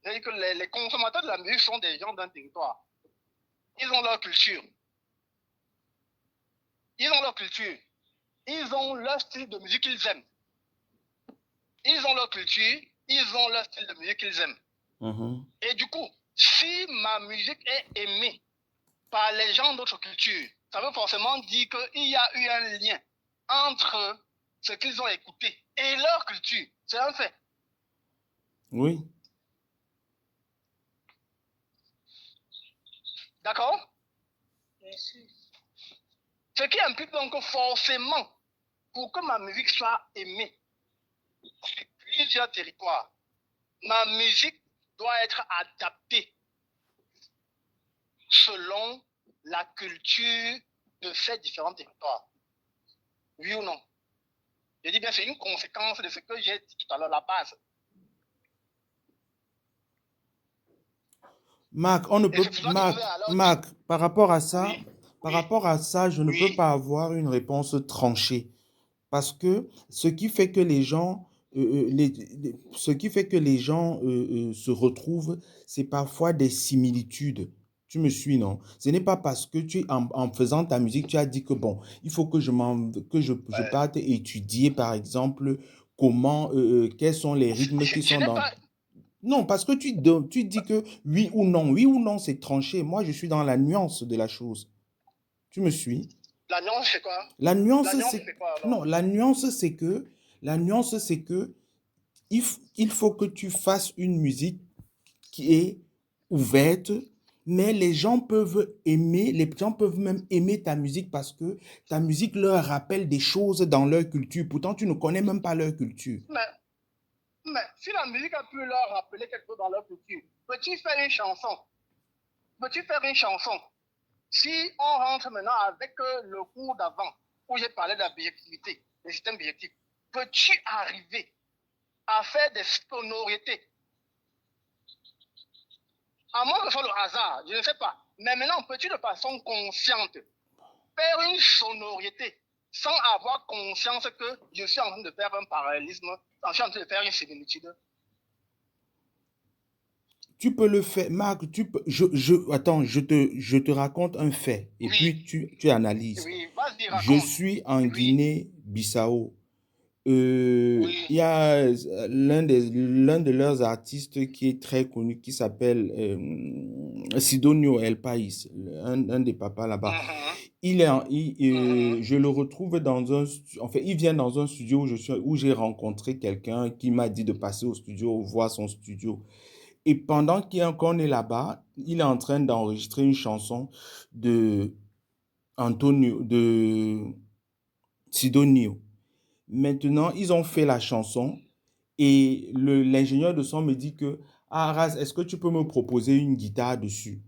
c'est-à-dire que les consommateurs de la musique sont des gens d'un territoire. Ils ont leur culture. Ils ont leur style de musique qu'ils aiment. Ils ont leur culture, ils ont leur style de musique qu'ils aiment. Et du coup, si ma musique est aimée par les gens d'autres cultures, ça veut forcément dire qu'il y a eu un lien entre ce qu'ils ont écouté et leur culture. C'est un fait. Oui. D'accord? Bien sûr. Ce qui implique donc forcément, pour que ma musique soit aimée sur plusieurs territoires, ma musique doit être adaptée selon la culture de ces différents territoires. Oui ou non? Je dis bien, c'est une conséquence de ce que j'ai dit tout à l'heure, la base. Marc, Marc, par rapport à ça, je ne peux pas avoir une réponse tranchée. Parce que ce qui fait que les gens, se retrouvent, c'est parfois des similitudes. Tu me suis, non? Ce n'est pas parce que en faisant ta musique, tu as dit que bon, il faut que je parte étudier, par exemple, quels sont les rythmes qui sont dans... Non, parce que tu dis que oui ou non, c'est tranché. Moi, je suis dans la nuance de la chose. Tu me suis? La nuance, c'est quoi? La nuance, c'est quoi alors? Non, la nuance, c'est que il faut que tu fasses une musique qui est ouverte, mais les gens peuvent même aimer ta musique parce que ta musique leur rappelle des choses dans leur culture. Pourtant, tu ne connais même pas leur culture. Mais si la musique a pu leur rappeler quelque chose dans leur culture, peux-tu faire une chanson? Si on rentre maintenant avec le cours d'avant, où j'ai parlé de la bijectivité, des systèmes bijectifs, peux-tu arriver à faire des sonorités? À moins que ce soit le hasard, je ne sais pas. Mais maintenant, peux-tu de façon consciente faire une sonorité sans avoir conscience que je suis en train de faire un parallélisme, je suis en train de faire une similitude. Tu peux le faire, Marc, attends, je te raconte un fait et Oui, puis tu analyses. oui, vas-y, Je raconte. suis en Oui, Guinée-Bissau. oui. Il y a l'un de leurs artistes qui est très connu, qui s'appelle Sidonio El País, un des papas là-bas. Mhm, mhm, Je le retrouve enfin, il vient dans un studio où j'ai rencontré quelqu'un qui m'a dit de passer au studio, voir son studio. Et pendant qu'on est là-bas, il est en train d'enregistrer une chanson de de Sidonio. Maintenant, ils ont fait la chanson et l'ingénieur de son me dit que, ah, Raz, est-ce que tu peux me proposer une guitare dessus?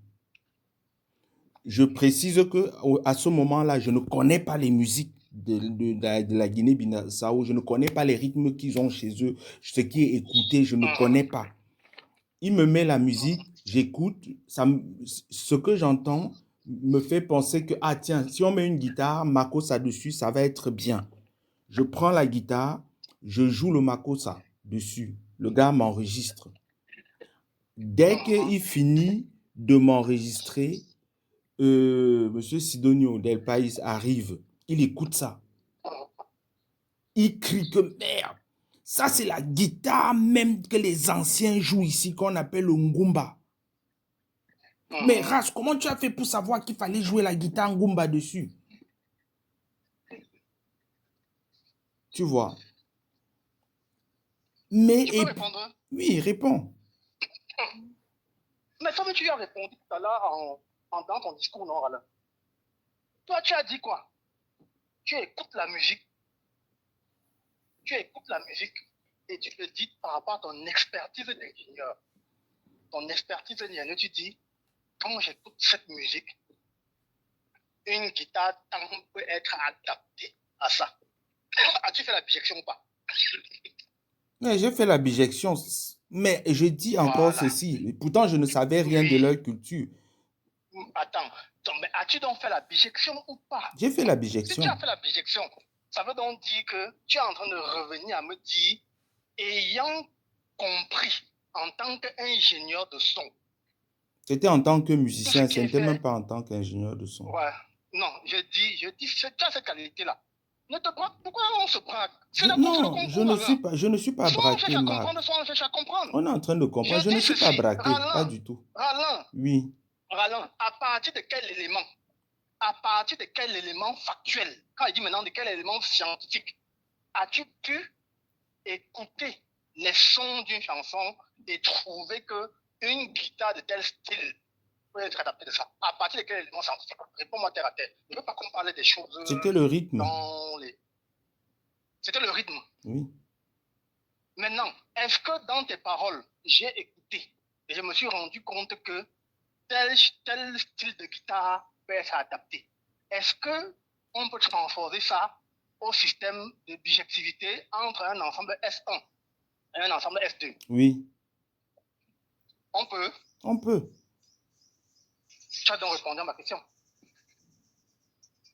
Je précise que à ce moment-là, je ne connais pas les musiques de la Guinée-Bissau, je ne connais pas les rythmes qu'ils ont chez eux, ce qui est écouté, je ne mhm, connais pas. Il me met la musique, j'écoute, ce que j'entends me fait penser que, ah tiens, si on met une guitare, Makossa dessus, ça va être bien. Je prends la guitare, je joue le Makossa dessus. Le gars m'enregistre. Dès mhm. qu'il finit de m'enregistrer, Monsieur Sidonio Del País arrive. Il écoute ça. Il crie que merde. Ça, c'est la guitare même que les anciens jouent ici, qu'on appelle le ngumba. Mais Mhm. Ras, comment tu as fait pour savoir qu'il fallait jouer la guitare ngumba dessus? Tu vois. Mais, Je peux et puis, répondre? oui, réponds. Mais toi, tu as répondu tout à l'heure dans ton discours, non, Alain? Toi, tu as dit quoi? Tu écoutes la musique, tu écoutes la musique et tu te dis par rapport à ton expertise d'ingénieur. Ton expertise d'ingénieur, tu dis, quand j'écoute cette musique, une guitare peut être adaptée à ça. As-tu fait l'objection ou pas? Mais j'ai fait la bijection. Mais je dis encore Voilà. ceci. Pourtant, je ne savais rien de Oui. leur culture. Attends. Mais as-tu donc fait la bijection ou pas? J'ai fait la Si tu as bijection. fait la bijection, ça veut donc dire que tu es en train de revenir à me dire, ayant compris en tant qu'ingénieur de son, C'était en tant que tout ce musicien, ce qui est n'était même fait. pas en tant qu'ingénieur de son. Ouais. Non, tu as cette qualité-là. Ne te prends, pourquoi on se braque? C'est la course, le Non, concours, Alain. je ne suis pas Soit on cherche braqué, à Marc. comprendre, soit on cherche à comprendre. On est en train de comprendre. Je Je ne dis suis pas ceci, braqué, pas du tout. Roland, Oui. Roland, à partir de quel élément? À partir de quel élément factuel? Quand il dit maintenant de quel élément scientifique, as-tu pu écouter les sons d'une chanson et trouver que une guitare de tel style peut être adaptée de ça? À partir de quel élément scientifique? Réponds-moi terre à terre. Je ne veux pas qu'on parle des choses C'était le rythme. dans les... C'était le rythme. Oui. Maintenant, est-ce que dans tes paroles, j'ai écouté et je me suis rendu compte que tel style de guitare peut être adapté? Est-ce que on peut transposer ça au système de bijectivité entre un ensemble S1 et un ensemble S2? Oui. On peut. On peut. Tu as donc répondu à ma question.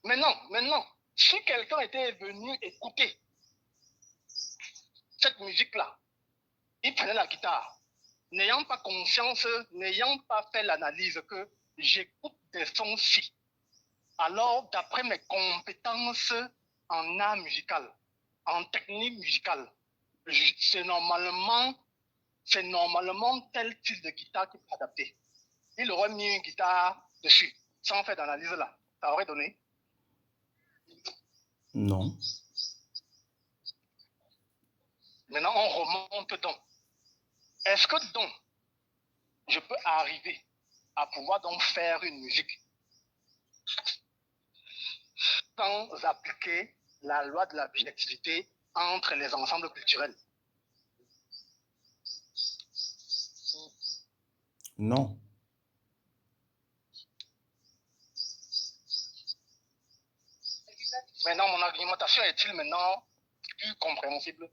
Maintenant, si quelqu'un était venu écouter cette musique-là, il prenait la guitare, n'ayant pas conscience, n'ayant pas fait l'analyse que j'écoute des sons-ci, alors d'après mes compétences en art musical, en technique musicale, c'est normalement tel type de guitare qui peut adapter. Il aurait mis une guitare dessus, sans faire d'analyse là. Ça aurait donné. Non. Maintenant, on remonte donc. Est-ce que donc, je peux arriver à pouvoir donc faire une musique sans appliquer la loi de la bijectivité entre les ensembles culturels? Non. Maintenant, mon argumentation est-il maintenant plus compréhensible?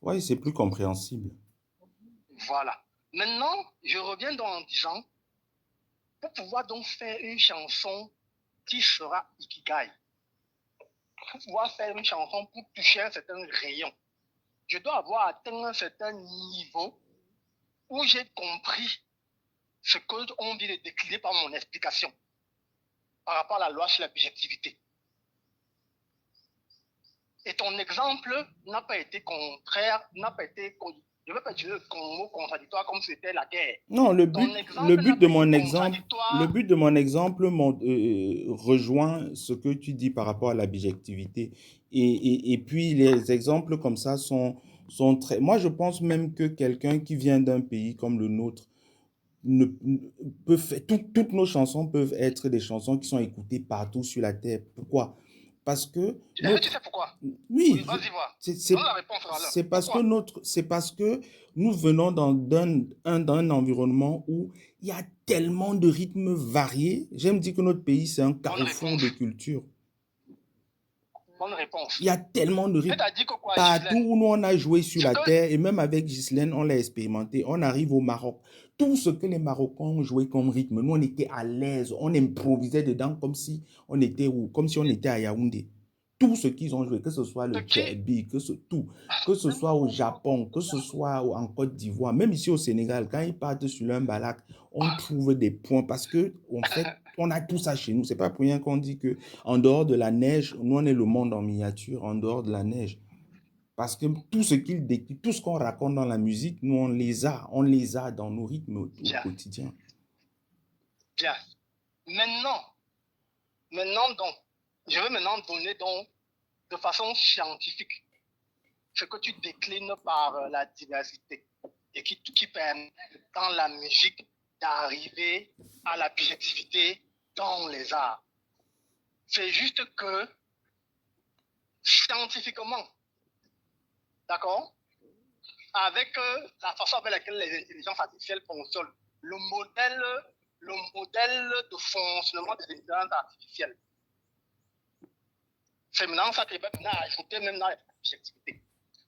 Oui, c'est plus compréhensible. Voilà. Maintenant, je reviens donc en disant, pour pouvoir donc faire une chanson qui sera Ikigai, pour pouvoir faire une chanson pour toucher un certain rayon, je dois avoir atteint un certain niveau où j'ai compris ce qu'on vient de décliner par mon explication par rapport à la loi sur la bijectivité. Et ton exemple n'a pas été contraire, n'a pas été, je ne vais pas utiliser le mot contradictoire comme si c'était la guerre. Non, le Ton but, exemple le n'a but pas de été mon exemple, contradictoire. le but de mon exemple rejoint ce que tu dis par rapport à la bijectivité. Et puis, les exemples comme ça sont très... Moi, je pense même que quelqu'un qui vient d'un pays comme le nôtre peut faire... toutes nos chansons peuvent être des chansons qui sont écoutées partout sur la terre. Pourquoi? Parce que Est-ce que tu sais notre... pourquoi? Oui, Oui, vas-y voir. c'est Donne c'est- la réponse, Alain. c'est parce que Pourquoi? c'est parce que nous venons d'un environnement où il y a tellement de rythmes variés. J'aime dire que notre pays, c'est un Bonne carrefour réponse. de culture. Bonne réponse. Il y a tellement de rythmes. C'est-à-dire que quoi, Partout Ghislaine? où nous, on a joué sur C'est la que terre, et même avec Ghislaine, on l'a expérimenté. On arrive au Maroc. Tout ce que les Marocains ont joué comme rythme, nous, on était à l'aise. On improvisait dedans comme si on était où? Comme si on était à Yaoundé. Tout ce qu'ils ont joué, que ce soit ce le qui... djembe, que ce soit au Japon, que ce soit en Côte d'Ivoire, même ici au Sénégal, quand ils partent sur un balac, on trouve des points parce que, en fait, on a tout ça chez nous. C'est pas pour rien qu'on dit que en dehors de la neige, nous, on est le monde en miniature, en dehors de la neige. Parce que tout ce qu'ils décrivent, tout ce qu'on raconte dans la musique, nous, on les a dans nos rythmes au Bien, quotidien. bien. Maintenant donc, je vais maintenant donner donc de façon scientifique ce que tu déclines par la diversité et qui permet dans la musique d'arriver à la bijectivité dans les arts. C'est juste que scientifiquement, d'accord, avec la façon avec laquelle les intelligences artificielles fonctionnent, le modèle de fonctionnement des intelligences artificielles, c'est maintenant ça qui va maintenant ajouter même dans l'objectivité.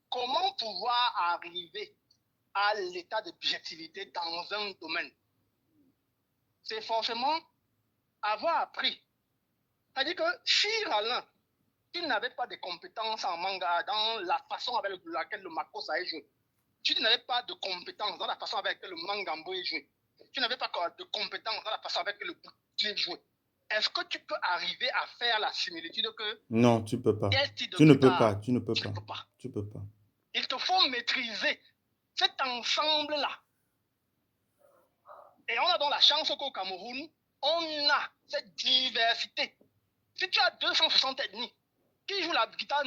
Comment pouvoir arriver à l'état de bijectivité dans un domaine? C'est forcément avoir appris. C'est-à-dire que si Alain, il n'avait pas de compétences en manga dans la façon avec laquelle le Makos a joué, tu n'avais pas de compétences dans la façon avec laquelle le Mangambo est joué, tu n'avais pas de compétences dans la façon avec laquelle le Bouti est joué, est-ce que tu peux arriver à faire la similitude que Non, tu peux pas. tel type de Tu ne peux pas, guitare, tu ne peux tu ne pas. peux pas. Tu peux pas. Il te faut maîtriser cet ensemble-là. Et on a donc la chance qu'au Cameroun, on a cette diversité. Si tu as 260 ethnies qui jouent la guitare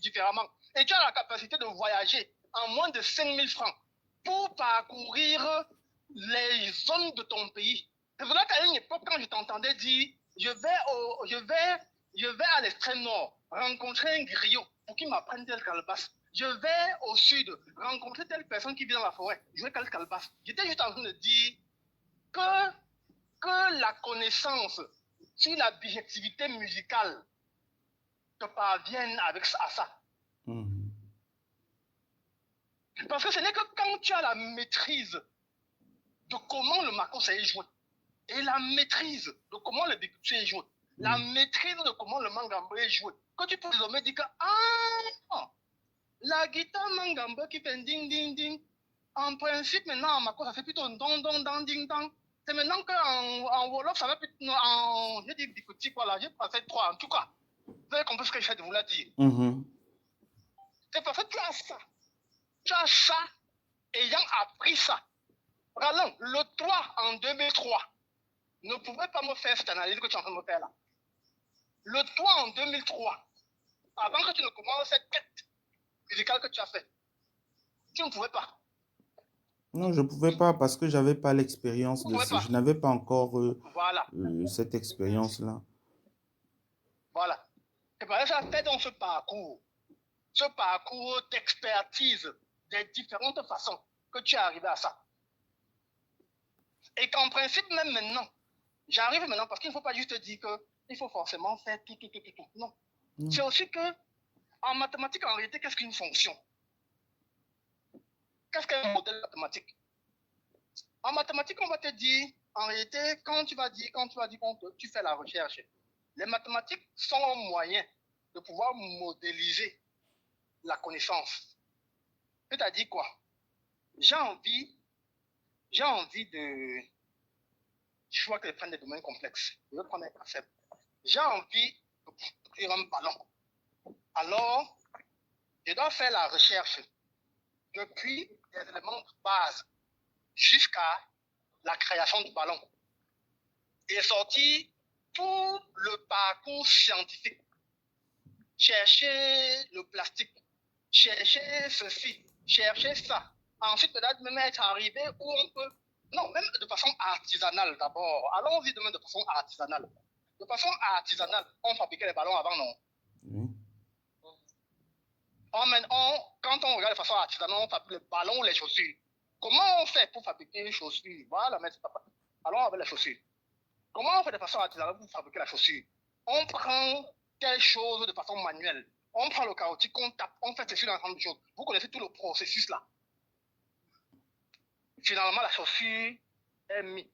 différemment, et tu as la capacité de voyager en moins de 5000 francs pour parcourir les zones de ton pays. C'est pour ça qu'à une époque, quand je t'entendais dire, je vais à l'extrême nord rencontrer un griot pour qu'il m'apprenne tel calebasse. Je vais au sud rencontrer telle personne qui vit dans la forêt, jouer tel calebasse. J'étais juste en train de dire que la connaissance sur la bijectivité musicale te parvienne avec à ça. Mhm. Parce que ce n'est que quand tu as la maîtrise de comment le Makos est joué, et la maîtrise de comment le Bikutu est joué, la maîtrise de comment le Mangambo est joué, que tu peux désormais dire que la guitare Mangambo qui fait ding ding ding, en principe maintenant en Makos ça fait plutôt don don don ding dong. C'est maintenant qu'en Wolof ça va plutôt je dis Bikuti quoi là, j'ai passé 3 en tout cas. Vous avez compris ce que je vais vous la dire. C'est parce que tu as ça. Tu as ça, ayant appris ça. Roland, le 3 en 2003 ne pouvait pas me faire cette analyse que tu es en train de me faire là. Le 3 en 2003, avant que tu ne commences cette quête musicale que tu as fait, tu ne pouvais pas. Non, je ne pouvais pas parce que je n'avais pas l'expérience Tu ne de pouvais ça. pas. Je n'avais pas encore Voilà. cette expérience-là. Voilà. C'est parce que ça fait dans ce parcours d'expertise des différentes façons que tu es arrivé à ça. Et qu'en principe, même maintenant, j'arrive maintenant parce qu'il ne faut pas juste dire qu'il faut forcément faire tout. Non. C'est aussi que, en mathématiques, en réalité, qu'est-ce qu'une fonction? Qu'est-ce qu'un modèle mathématique? En mathématiques, on va te dire, en réalité, quand tu vas dire, tu fais la recherche, Les mathématiques sont un moyen de pouvoir modéliser la connaissance. C'est-à-dire quoi? J'ai envie de... Je vois que je prends des domaines complexes. Je vais prendre un cas simple. J'ai envie de construire un ballon. Alors, je dois faire la recherche depuis des éléments de base jusqu'à la création du ballon et sortir tout le parcours scientifique. Chercher le plastique, chercher ceci, chercher ça. Ensuite, peut-être même être arrivé où on peut... Non, même de façon artisanale d'abord. Allons-y demain de façon artisanale. De façon artisanale, on fabriquait les ballons avant, non? Oui. Quand on regarde de façon artisanale, on fabrique les ballons ou les chaussures. Comment on fait pour fabriquer une chaussure? Voilà, mais c'est pas... Allons avec les chaussures. Comment on fait de façon artisanale pour fabriquer la chaussure? On prend quelque chose de façon manuelle. On prend le caoutchouc, on tape, on fait ceci, l'ensemble de choses. Vous connaissez tout le processus là. Finalement, la chaussure est mise.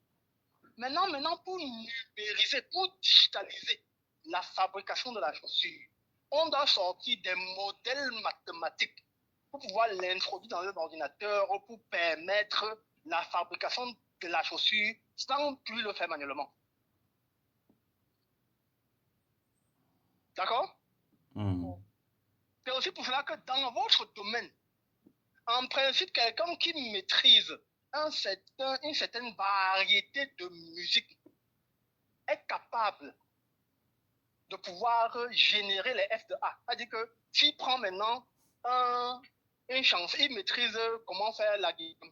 Maintenant, pour numériser, pour digitaliser la fabrication de la chaussure, on doit sortir des modèles mathématiques pour pouvoir l'introduire dans un ordinateur pour permettre la fabrication de la chaussure sans plus le faire manuellement. D'accord? C'est aussi pour cela que dans votre domaine, en principe, quelqu'un qui maîtrise une certaine variété de musique est capable de pouvoir générer les F de A. C'est-à-dire que s'il prend maintenant une chanson, il maîtrise comment faire la guitare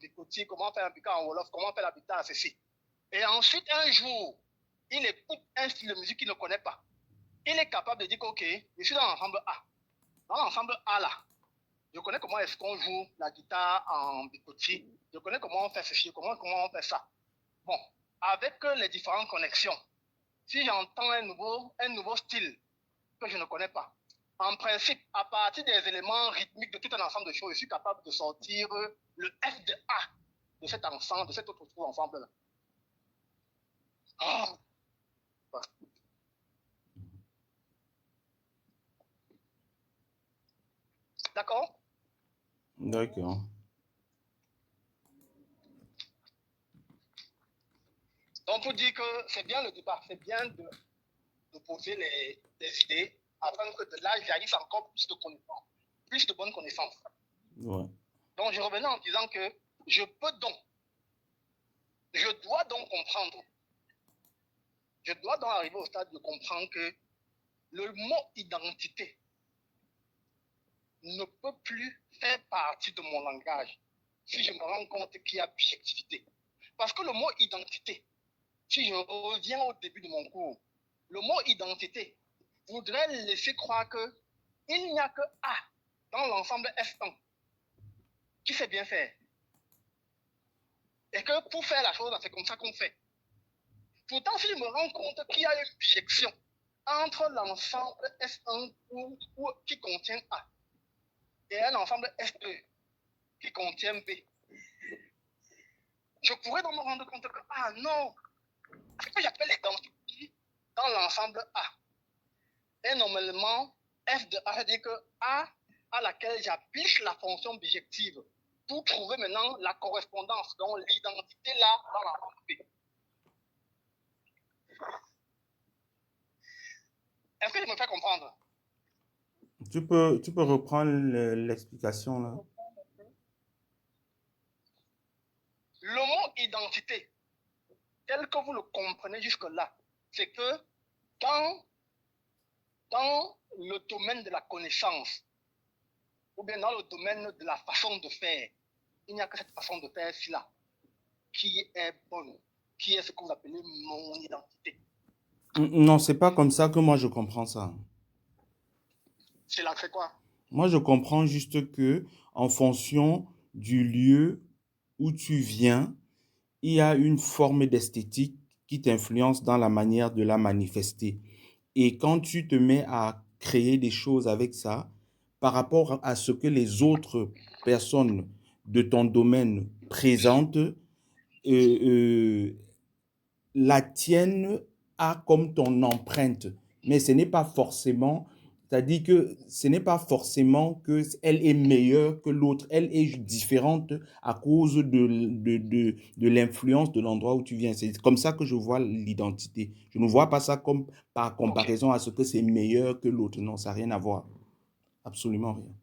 comment faire un piquant en Wolof, comment faire la guitare ceci. Et ensuite, un jour, il écoute un style de musique qu'il ne connaît pas. Il est capable de dire que, ok, je suis dans l'ensemble A. Dans l'ensemble A là, je connais comment est-ce qu'on joue la guitare en bicoti, je connais comment on fait ceci, comment on fait ça. Bon, avec les différentes connexions, si j'entends un nouveau style que je ne connais pas, en principe, à partir des éléments rythmiques de tout un ensemble de choses, je suis capable de sortir le F de A de cet ensemble, de cet autre ensemble-là. Oh. Ouais. D'accord? D'accord. Donc, pour dire que c'est bien le débat, c'est bien de poser les idées afin que de là jaillisse encore plus de connaissances, plus de bonnes connaissances. Ouais. Donc, je revenais en disant que je dois donc comprendre, je dois donc arriver au stade de comprendre que le mot identité ne peut plus faire partie de mon langage si je me rends compte qu'il y a objectivité. Parce que le mot identité, si je reviens au début de mon cours, le mot identité voudrait laisser croire qu'il n'y a que A dans l'ensemble S1 qui sait bien faire. Et que pour faire la chose, c'est comme ça qu'on fait. Pourtant, si je me rends compte qu'il y a une objection entre l'ensemble S1 qui contient A et un ensemble S2 qui contient B, je pourrais donc me rendre compte que, ah non, ce que j'appelle l'identité dans l'ensemble A. Et normalement, F de A, c'est-à-dire que A à laquelle j'applique la fonction bijective pour trouver maintenant la correspondance, donc l'identité là dans l'ensemble B. Est-ce que je me fais comprendre? Tu peux reprendre l'explication là. Le mot identité, tel que vous le comprenez jusque-là, c'est que dans le domaine de la connaissance, ou bien dans le domaine de la façon de faire, il n'y a que cette façon de faire-ci-là qui est bonne, qui est ce que vous appelez mon identité. Non, c'est pas comme ça que moi je comprends ça. C'est là, c'est quoi? Moi, je comprends juste que en fonction du lieu où tu viens, il y a une forme d'esthétique qui t'influence dans la manière de la manifester. Et quand tu te mets à créer des choses avec ça, par rapport à ce que les autres personnes de ton domaine présentent, la tienne a comme ton empreinte Mais ce n'est pas forcément, c'est-à-dire que ce n'est pas forcément qu'elle est meilleure que l'autre. Elle est différente à cause de l'influence de l'endroit où tu viens. C'est comme ça que je vois l'identité. Je ne vois pas ça comme par Ok. comparaison à ce que c'est meilleur que l'autre. Non, ça n'a rien à voir. Absolument rien.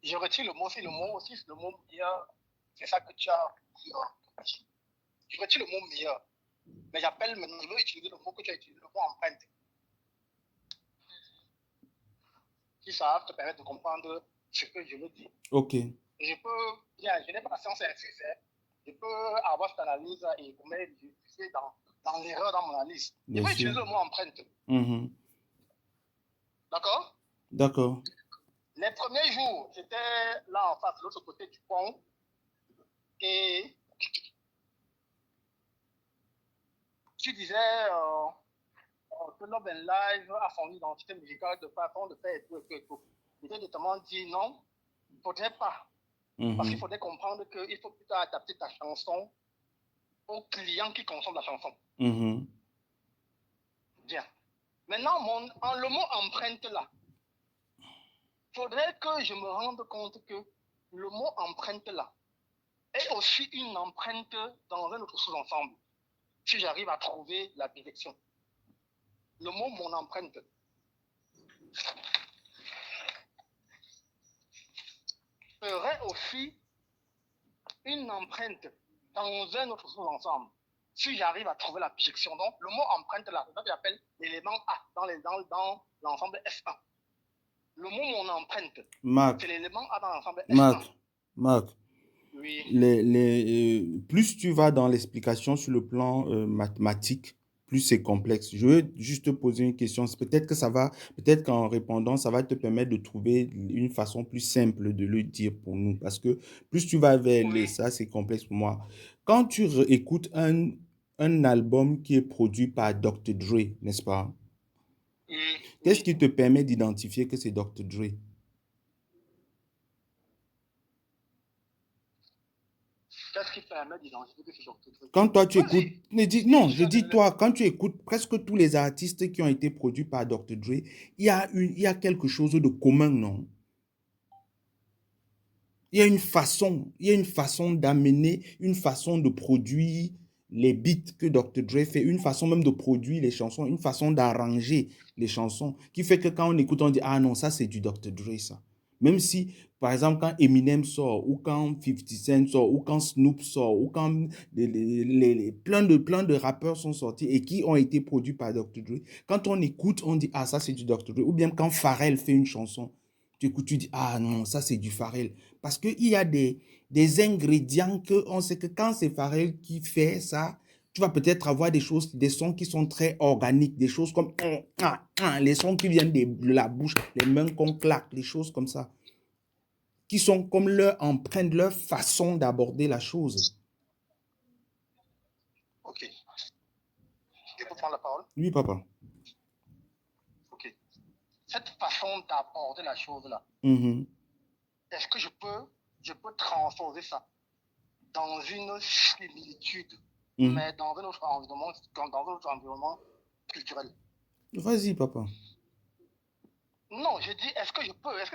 Je retire le mot, c'est le mot aussi, c'est le mot meilleur. C'est ça que tu as. Je retire le mot meilleur. Mais j'appelle maintenant, je veux utiliser le mot que tu as utilisé, le mot empreinte. Si ça va te permettre de comprendre ce que je veux dire. Ok. Je peux, bien, je n'ai pas la science infuse. Je peux avoir cette analyse et vous mettre dans l'erreur dans mon analyse. Je Bien vais sûr. utiliser le mot empreinte. Mhm. D'accord? D'accord. Les premiers jours, j'étais là en face, de l'autre côté du pont. Et tu disais que Love and Live a son identité musicale de façon de faire tout. J'ai directement dit non, il ne faudrait pas. Parce qu'il Mhm. faudrait comprendre qu'il faut plutôt adapter ta chanson au client qui consomme la chanson. Mhm. Bien. Maintenant, le mot empreinte là, il faudrait que je me rende compte que le mot empreinte là est aussi une empreinte dans un autre sous-ensemble. Si j'arrive à trouver la direction. Le mot mon empreinte serait aussi une empreinte dans un autre sous-ensemble. Si j'arrive à trouver la bijection. Donc, le mot empreinte là, c'est ça que j'appelle l'élément A dans l'ensemble S1. Le mot mon empreinte, Marc, c'est l'élément A dans l'ensemble S1. Marc, Marc. Oui. Plus tu vas dans l'explication sur le plan mathématique, plus c'est complexe. Je veux juste te poser une question. Peut-être qu'en répondant, ça va te permettre de trouver une façon plus simple de le dire pour nous. Parce que plus tu vas vers Oui. ça, c'est complexe pour moi. Quand tu écoutes un album qui est produit par Dr. Dre, n'est-ce pas? Qu'est-ce Oui. qui te permet d'identifier que c'est Dr. Dre? Qu'est-ce qui permet d'identifier que c'est Dr. Dre? Quand toi tu écoutes, Vas-y. non, je dis toi, quand tu écoutes presque tous les artistes qui ont été produits par Dr. Dre, il y a quelque chose de commun, non? Il y a une façon d'amener, une façon de produire les beats que Dr. Dre fait, une façon même de produire les chansons, une façon d'arranger les chansons, qui fait que quand on écoute, on dit, ah non, ça c'est du Dr. Dre, ça. Même si, par exemple, quand Eminem sort, ou quand 50 Cent sort, ou quand Snoop sort, ou quand plein de rappeurs sont sortis et qui ont été produits par Dr. Dre, quand on écoute, on dit, ah, ça c'est du Dr. Dre. Ou bien quand Pharrell fait une chanson, tu écoutes, tu dis, ah non, ça c'est du Pharrell. Parce qu'il y a des ingrédients que on sait que quand c'est Pharrell qui fait ça, tu vas peut-être avoir des sons qui sont très organiques, des choses comme les sons qui viennent de la bouche, les mains qu'on claque, les choses comme ça, qui sont comme leur empreinte, leur façon d'aborder la chose. Ok. Je peux prendre la parole? Oui, papa. Ok. Cette façon d'aborder la chose là, est-ce que je peux transposer ça dans une similitude, mais dans un autre environnement culturel? Vas-y, papa. Non, je dis, est-ce que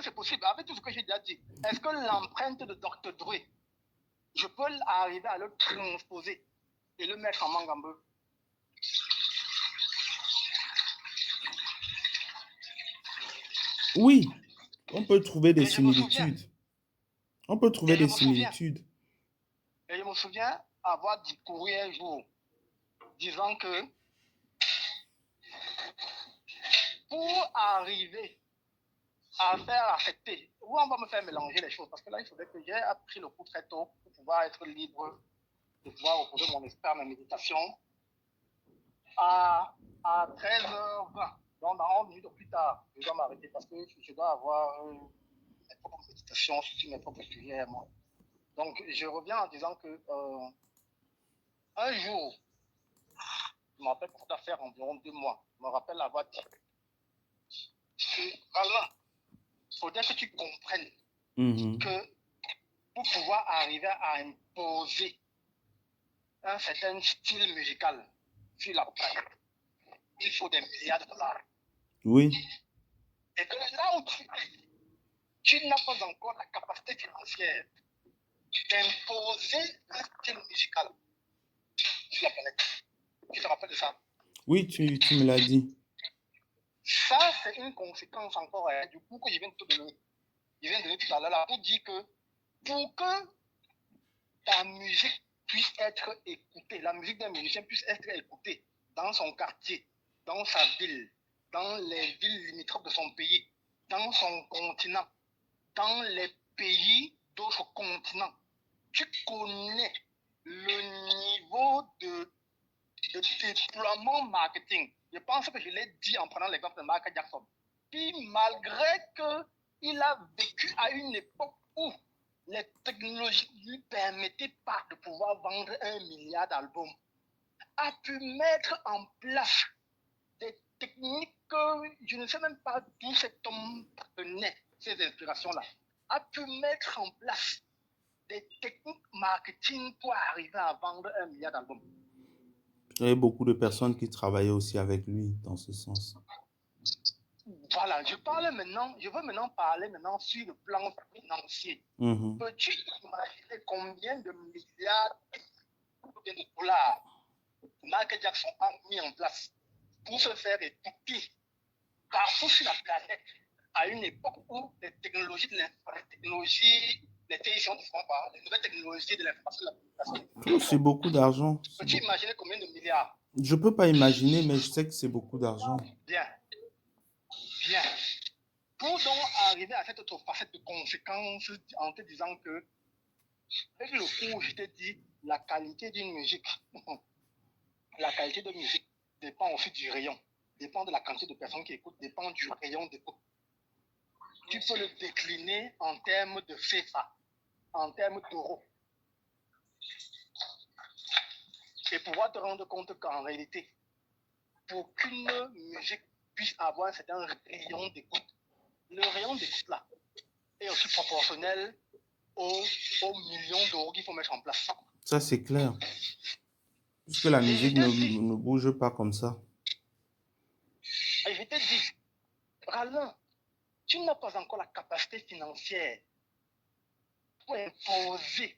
c'est possible, avec tout ce que j'ai déjà dit, est-ce que l'empreinte de Dr. Dre, je peux arriver à le transposer et le mettre en Mangambeu? Oui, on peut trouver des Et je me souviens, similitudes. On peut trouver et je des me souviens, similitudes. et je me souviens avoir discouru un jour disant que pour arriver à faire affecter, ou on va me faire mélanger les choses, parce que là, il faudrait que j'ai appris le coup très tôt pour pouvoir être libre, de pouvoir reposer mon esprit à ma méditation à 13h20. Donc, dans 11 minutes plus tard, je dois m'arrêter parce que je dois avoir mes propres méditations sur mes propres sujets à moi. Donc, je reviens en disant que un jour, je me rappelle que ça faire environ 2 mois, je me rappelle avoir dit que, voilà, il faudrait que tu comprennes que pour pouvoir arriver à imposer un certain style musical sur la planète, il faut des milliards de dollars. Oui, Et que là où tu n'as pas encore la capacité financière d'imposer un style musical sur la planète. Tu te rappelles de ça? oui, tu me l'as dit. Ça, c'est une conséquence encore du coup que je viens de te donner. Je viens de donner tout à l'heure là pour dire que pour que ta musique puisse être écoutée, la musique d'un musicien puisse être écoutée dans son quartier, dans sa ville, dans les villes limitrophes de son pays, dans son continent, dans les pays d'autres continents. Tu connais le niveau de déploiement marketing. Je pense que je l'ai dit en prenant l'exemple de Michael Jackson. Puis malgré qu'il a vécu à une époque où les technologies ne lui permettaient pas de pouvoir vendre 1 milliard d'albums, a pu mettre en place des techniques que je ne sais même pas d'où cet homme prenait ces inspirations-là, a pu mettre en place des techniques marketing pour arriver à vendre 1 milliard d'albums. Il y avait beaucoup de personnes qui travaillaient aussi avec lui dans ce sens. Voilà, je veux maintenant parler sur le plan financier. Peux-tu imaginer combien de milliards de dollars Michael Jackson a mis en place pour se faire écouter partout sur la planète à une époque où les technologies, les télévisions les nouvelles technologies de l'information de la communication. C'est beaucoup d'argent. Peux-tu imaginer combien de milliards? Je ne peux pas imaginer, mais je sais que c'est beaucoup d'argent. Bien. Bien. Pour donc arriver à cette autre facette de conséquence en te disant que, avec le cours, je t'ai dit, la qualité d'une musique, la qualité de musique dépend aussi du rayon, dépend de la quantité de personnes qui écoutent, dépend du rayon d'écoute. Tu peux le décliner en termes de CFA, en termes d'euros. Et pouvoir te rendre compte qu'en réalité, pour qu'une musique puisse avoir un certain rayon d'écoute, le rayon d'écoute là est aussi proportionnel aux millions d'euros qu'il faut mettre en place. Ça, c'est clair. Puisque la musique ne bouge pas comme ça. Et je te dis, Ralin, tu n'as pas encore la capacité financière pour imposer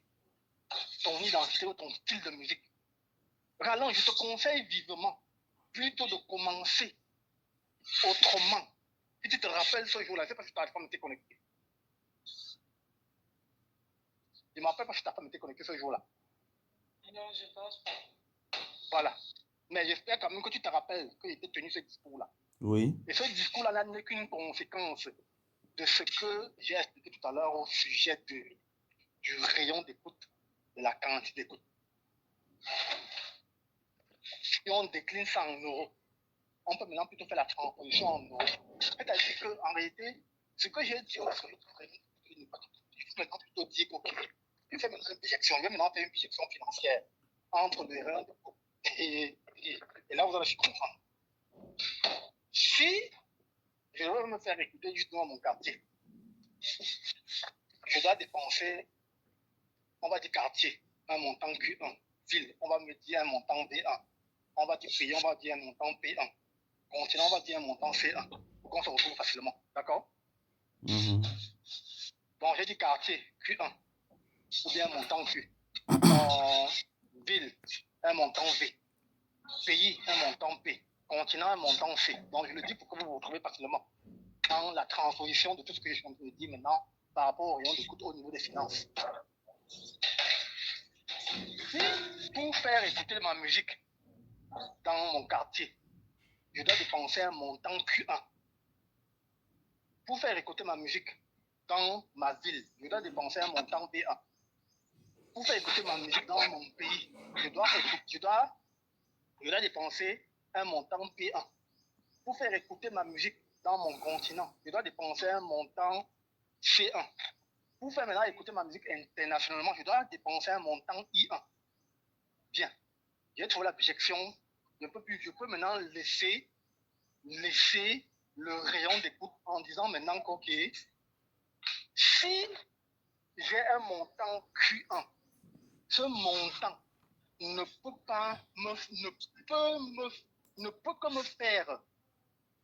ton identité ou ton style de musique. Ralin, je te conseille vivement plutôt de commencer autrement. Si tu te rappelles ce jour-là, je ne sais pas si ta femme était connectée. Je ne me rappelle pas si ta femme était connectée ce jour-là. Non, je pense pas. Voilà. Mais j'espère quand même que tu te rappelles que j'ai tenu ce discours-là. Oui. Et ce discours-là n'est qu'une conséquence de ce que j'ai expliqué tout à l'heure au sujet du rayon d'écoute, de la quantité d'écoute. Si on décline ça en euros, on peut maintenant plutôt faire la transposition en euros. C'est-à-dire qu'en réalité, ce que j'ai dit au sujet du rayon d'écoute, il faut maintenant plutôt dire qu'ok, tu fais maintenant une projection, je vais maintenant faire une projection financière entre le rayon d'écoute et là, vous allez se comprendre. Si je veux me faire écouter juste dans mon quartier, je dois dépenser, on va dire quartier, un montant Q1. Ville, on va me dire un montant B1. On va dire pays, on va dire un montant P1. Continent, on va dire un montant C1. Pour qu'on se retrouve facilement. D'accord? Bon, j'ai dit quartier, Q1. Ou bien un montant Q. Ville, un montant V. Pays, un montant P. Continent, un montant C. Donc, je le dis pour que vous vous retrouvez facilement dans la transposition de tout ce que je suis en train de dire maintenant par rapport au rayon d'écoute au niveau des finances. Si pour faire écouter ma musique dans mon quartier, je dois dépenser un montant Q1. Pour faire écouter ma musique dans ma ville, je dois dépenser un montant B1. Pour faire écouter ma musique dans mon pays, je dois dépenser un montant P1. Pour faire écouter ma musique dans mon continent, je dois dépenser un montant C1. Pour faire maintenant écouter ma musique internationalement, je dois dépenser un montant I1. Bien. J'ai trouvé la projection. Je peux maintenant laisser le rayon d'écoute en disant maintenant qu'ok, si j'ai un montant Q1, ce montant ne peut ne peut que me faire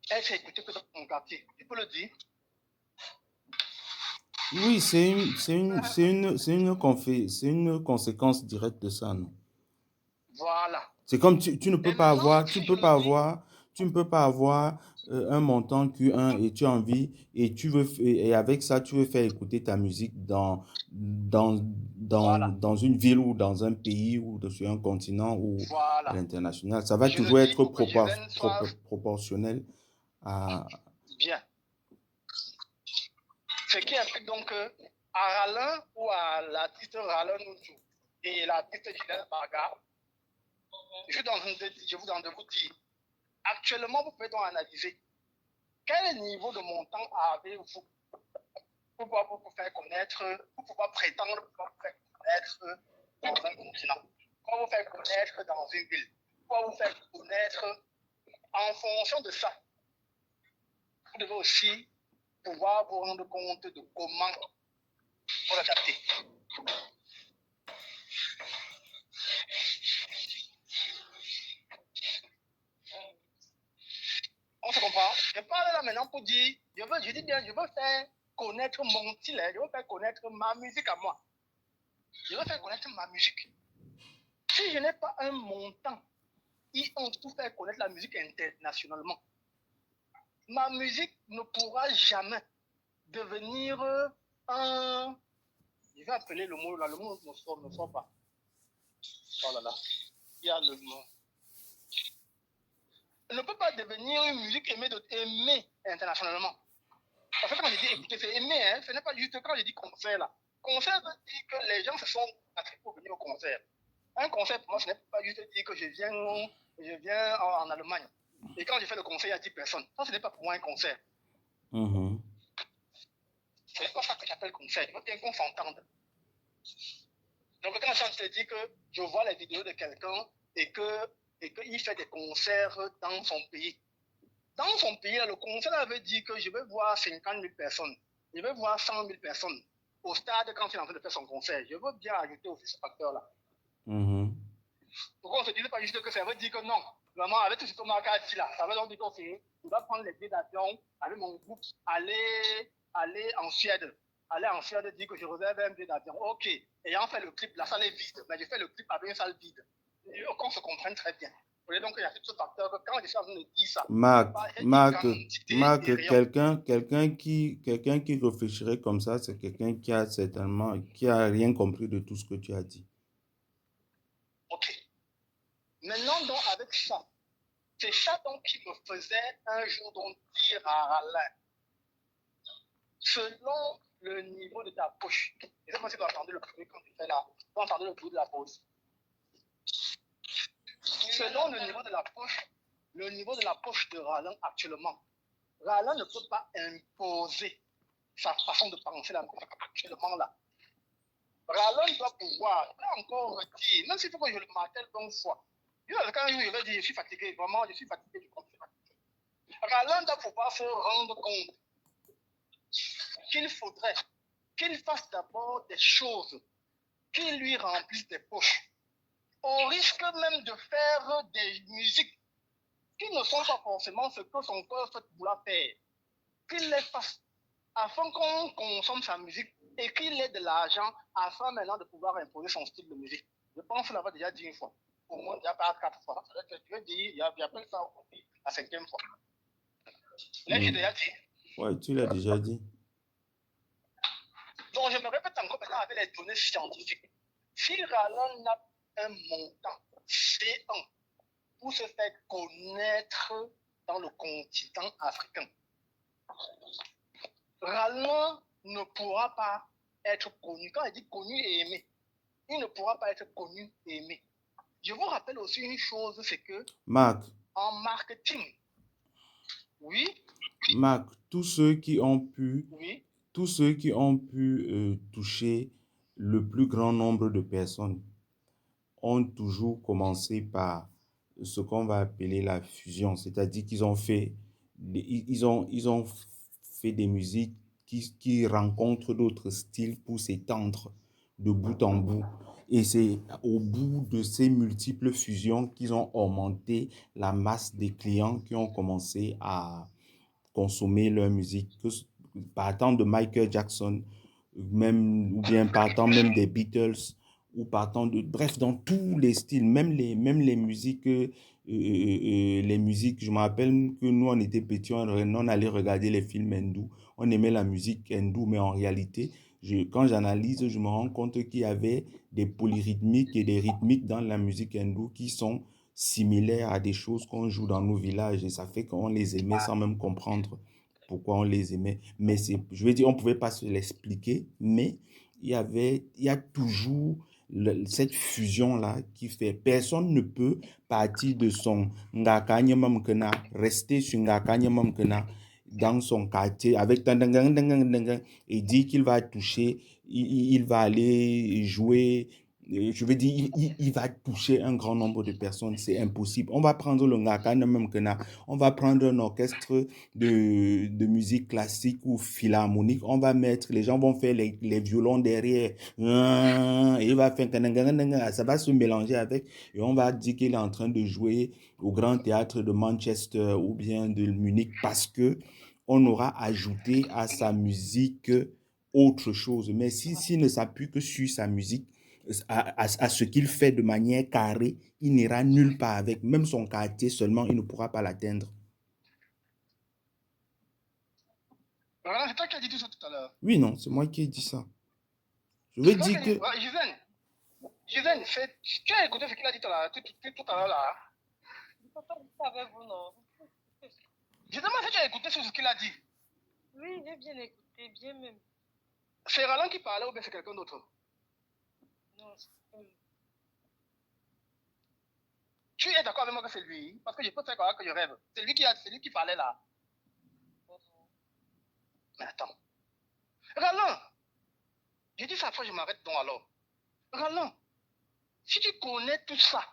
être écouté que dans mon quartier. Tu peux le dire? Oui, c'est une conséquence directe de ça, non? Voilà. C'est comme tu ne peux Et pas maintenant, avoir, si je me dis, tu ne peux pas avoir un montant Q1 et tu as envie et et avec ça tu veux faire écouter ta musique voilà, dans une ville ou dans un pays ou sur un continent ou à voilà. l'international. Ça va Je le toujours dis être pour que je vienne soit proportionnel à... bien. Ce qui implique donc que à Rallin ou à l'artiste Rallin Nunchu et l'artiste Gilles Baga, je vous en de vous dire, actuellement, vous pouvez donc analyser quel niveau de montant avez-vous pour pouvoir vous faire connaître, pour pouvoir prétendre pouvoir vous faire connaître dans un continent, pour vous faire connaître dans une ville, pour vous faire connaître en fonction de ça. Vous devez aussi pouvoir vous rendre compte de comment vous l'adapter. On se comprend? Je parle là maintenant pour dire, je dis bien, je veux faire connaître mon style, je veux faire connaître ma musique à moi. Je veux faire connaître ma musique. Si je n'ai pas un montant pour faire connaître la musique internationalement, ma musique ne pourra jamais devenir un... Je vais appeler le mot là, le mot ne sort pas. Oh là là, il y a le mot. Elle ne peut pas devenir une musique aimée internationalement. Parce que quand je dis écouter, c'est aimer, hein? Ce n'est pas juste quand je dis concert là. Concert veut dire que les gens se sont attirés pour venir au concert. Un concert pour moi, ce n'est pas juste dire que je viens en Allemagne. Et quand je fais le concert, il y a 10 personnes. Ça, ce n'est pas pour moi un concert. Mhm. Ce n'est pas ça que j'appelle concert. Je veux bien qu'on s'entende. Donc quand je te dis que je vois les vidéos de quelqu'un et qu'il fait des concerts dans son pays. Dans son pays, le concert veut dire que je vais voir 50 000 personnes. Je vais voir 100 000 personnes au stade quand il est en train de faire son concert. Je veux bien ajouter aussi ce facteur-là. Mhm. Pourquoi on ne se dit pas juste que ça veut dire que non. Vraiment, avec tout ce que Marc a dit là, ça veut donc dire qu'on je dois prendre les billets d'avion avec mon groupe, aller en Suède. Aller en Suède, dire que je réserve un billet d'avion. Ok. Ayant fait le clip, la salle est vide. Mais je fais le clip avec une salle vide. Et qu'on se comprenne très bien. Vous voyez donc qu'il y a ce facteur que quand je suis en train de dire ça, Quelqu'un qui réfléchirait comme ça, c'est quelqu'un qui a certainement, qui a rien compris de tout ce que tu as dit. Ok. Maintenant, donc, avec ça, c'est ça donc qui me faisait un jour donc dire à Alain, selon le niveau de ta poche, et c'est moi qui dois entendre le bruit quand tu fais là, tu dois entendre le bruit de la pause. Selon le niveau de la poche de Roland actuellement, Roland ne peut pas imposer sa façon de penser la musique actuellement là. Roland doit pouvoir, là encore redire, même s'il faut que je le martèle une fois. Quand je vais dire, je suis fatigué, vraiment, je suis fatigué du compte. Roland doit pouvoir se rendre compte qu'il faudrait qu'il fasse d'abord des choses qui lui remplissent des poches, au risque même de faire des musiques qui ne sont pas forcément ce que son corps souhaite vouloir faire, qu'il les fasse afin qu'on consomme sa musique et qu'il ait de l'argent afin maintenant de pouvoir imposer son style de musique. Je pense l'avoir déjà dit une fois, au moins déjà pas 4 fois. Je veux dire, il y a plein de ça aujourd'hui, la 5e fois. Là, j'ai déjà dit. Ouais, tu l'as déjà dit. Donc, je me répète encore maintenant avec les données scientifiques. Si Roland n'a un montant C1 pour se faire connaître dans le continent africain, Roland ne pourra pas être connu. Quand il dit connu et aimé, il ne pourra pas être connu et aimé. Je vous rappelle aussi une chose, c'est que Marc, en marketing, oui, Marc, tous ceux qui ont pu, oui, toucher le plus grand nombre de personnes ont toujours commencé par ce qu'on va appeler la fusion, c'est-à-dire qu'ils ont fait, ils ont fait des musiques qui rencontrent d'autres styles pour s'étendre de bout en bout. Et c'est au bout de ces multiples fusions qu'ils ont augmenté la masse des clients qui ont commencé à consommer leur musique, partant de Michael Jackson, même, ou bien partant même des Beatles, ou partant de, bref, dans tous les styles, les musiques, je me rappelle que nous, on était petits, on allait regarder les films hindous, on aimait la musique hindoue, mais en réalité, quand j'analyse, je me rends compte qu'il y avait des polyrythmiques et des rythmiques dans la musique hindoue qui sont similaires à des choses qu'on joue dans nos villages et ça fait qu'on les aimait sans même comprendre pourquoi on les aimait. Mais c'est, je veux dire, on ne pouvait pas se l'expliquer, mais il y a toujours cette fusion-là qui fait, personne ne peut partir de son Ngakanye Mamkena, rester sur Ngakanye Mamkena dans son quartier avec et dire qu'il va toucher, il va aller jouer je veux dire, il va toucher un grand nombre de personnes. C'est impossible. On va prendre le Ngakana même que on va prendre un orchestre de musique classique ou philharmonique. On va mettre, les gens vont faire les violons derrière. Et il va faire, ça va se mélanger avec. Et on va dire qu'il est en train de jouer au Grand Théâtre de Manchester ou bien de Munich parce que on aura ajouté à sa musique autre chose. Mais s'il ne s'appuie que sur sa musique, à ce qu'il fait de manière carrée, il n'ira nulle part avec. Même son quartier seulement, il ne pourra pas l'atteindre. Voilà, c'est toi qui as dit tout ça tout à l'heure. Oui, non, c'est moi qui ai dit ça. Je veux dire que... Ouais, Juven, tu as écouté ce qu'il a dit tout à l'heure là? Je ne peux pas discuter avec vous, non. Je demande si tu as écouté ce qu'il a dit. Oui, j'ai bien écouté, bien même. C'est Roland qui parlait ou bien c'est quelqu'un d'autre? Non, tu es d'accord avec moi que c'est lui? Parce que je peux faire croire que je rêve. C'est lui qui parlait là. Mais attends. Roland, j'ai dit ça après, je m'arrête donc alors. Roland, si tu connais tout ça,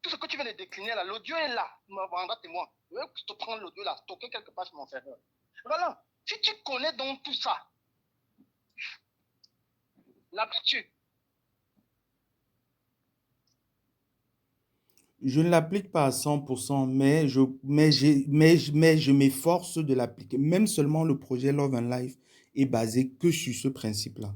tout ce que tu viens de décliner là, l'audio est là. Tu me rendras témoin. Je vais te prendre l'audio là, stocker quelque part sur mon serveur. Roland, si tu connais donc tout ça, l'appliques-tu? Je ne l'applique pas à 100%, mais je m'efforce de l'appliquer. Même seulement le projet Love and Life est basé que sur ce principe-là.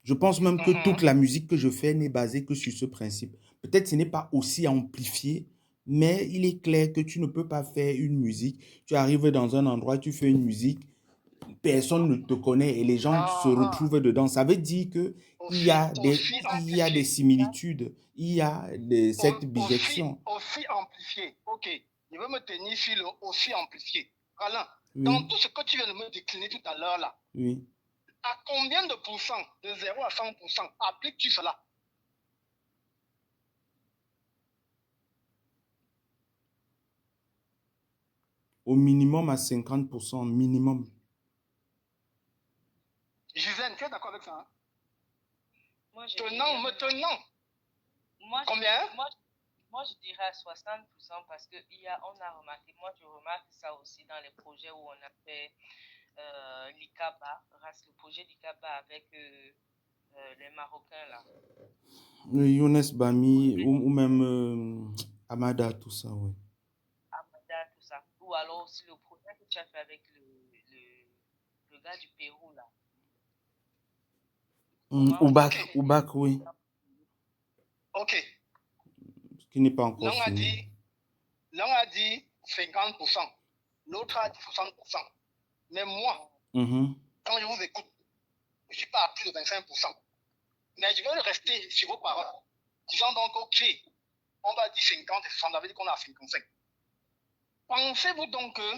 Je pense même que toute la musique que je fais n'est basée que sur ce principe. Peut-être ce n'est pas aussi amplifié, mais il est clair que tu ne peux pas faire une musique. Tu arrives dans un endroit, tu fais une musique, personne ne te connaît et les gens se retrouvent dedans. Ça veut dire que il y a des similitudes, il y a cette bijection. Aussi amplifié. Ok. Je veux me tenir sur le aussi amplifié. Alain, Oui. dans tout ce que tu viens de me décliner tout à l'heure là, Oui. à combien de pourcents, de 0 à 100%, appliques-tu cela? Au minimum à 50%, minimum. Gisèle, tu es d'accord avec ça? Hein? Moi, tenant. Combien? Moi, je dirais à 60% parce que on a remarqué, moi je remarque ça aussi dans les projets où on a fait l'ICABA, le projet l'ICABA avec les Marocains là. Younes Bami ou même Amada, tout ça, oui. Amada, tout ça. Ou alors aussi le projet que tu as fait avec le gars du Pérou là. Oubak, oui. Ok. Ce qui n'est pas encore fini. L'un a dit 50%, l'autre a dit 60%. Mais moi, quand je vous écoute, je ne suis pas à plus de 25%. Mais je vais rester sur vos paroles. Disons donc, ok, on va dire 50 et 60, ça veut dire qu'on a 55. Pensez-vous donc que,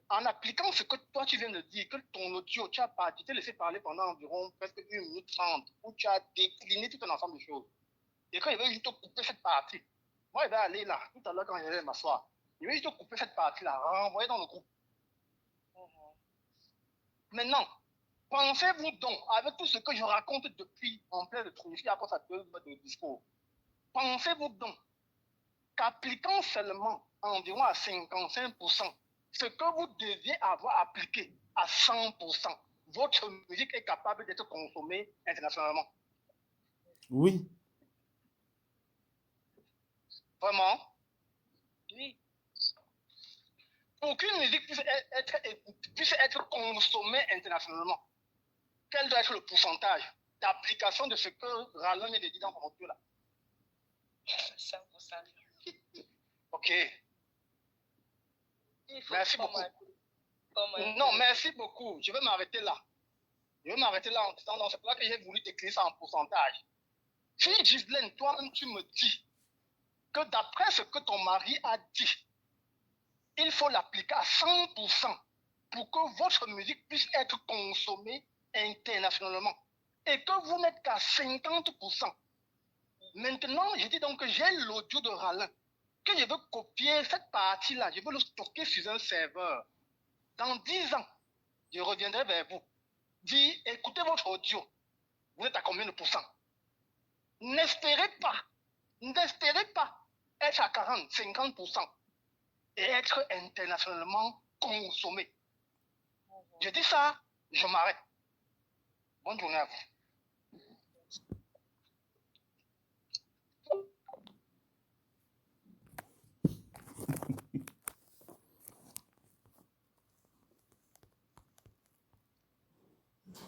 en appliquant ce que toi tu viens de dire, que ton audio, tu t'es laissé parler pendant environ presque 1 minute 30, où tu as décliné tout un ensemble de choses. Et quand il veut juste couper cette partie, moi je vais aller là, tout à l'heure quand je vais m'asseoir, je vais juste couper cette partie-là, renvoyer dans le groupe. Maintenant, pensez-vous donc, avec tout ce que je raconte depuis en plein de trucs, après ça 2 heures de discours, pensez-vous donc qu'appliquant seulement environ à 55%, ce que vous deviez avoir appliqué à 100%, votre musique est capable d'être consommée internationalement? Oui. Vraiment? Oui. Pour qu'une musique puisse être consommée internationalement, quel doit être le pourcentage d'application de ce que Ralin vient de dire dans son audio là? 100%. Ok. Merci beaucoup. Non, Non, merci beaucoup. Je vais m'arrêter là. Je vais m'arrêter là en disant non, c'est pour ça que j'ai voulu décliner ça en pourcentage. Si Ghislaine, toi-même, tu me dis que d'après ce que ton mari a dit, il faut l'appliquer à 100% pour que votre musique puisse être consommée internationalement et que vous n'êtes qu'à 50%. Maintenant, je dis donc que j'ai l'audio de Ralin, que je veux copier cette partie-là, je veux le stocker sur un serveur. Dans 10 ans, je reviendrai vers vous. Dis, écoutez votre audio. Vous êtes à combien de pourcents? N'espérez pas être à 40, 50% et être internationalement consommé. Je dis ça, je m'arrête. Bonne journée à vous.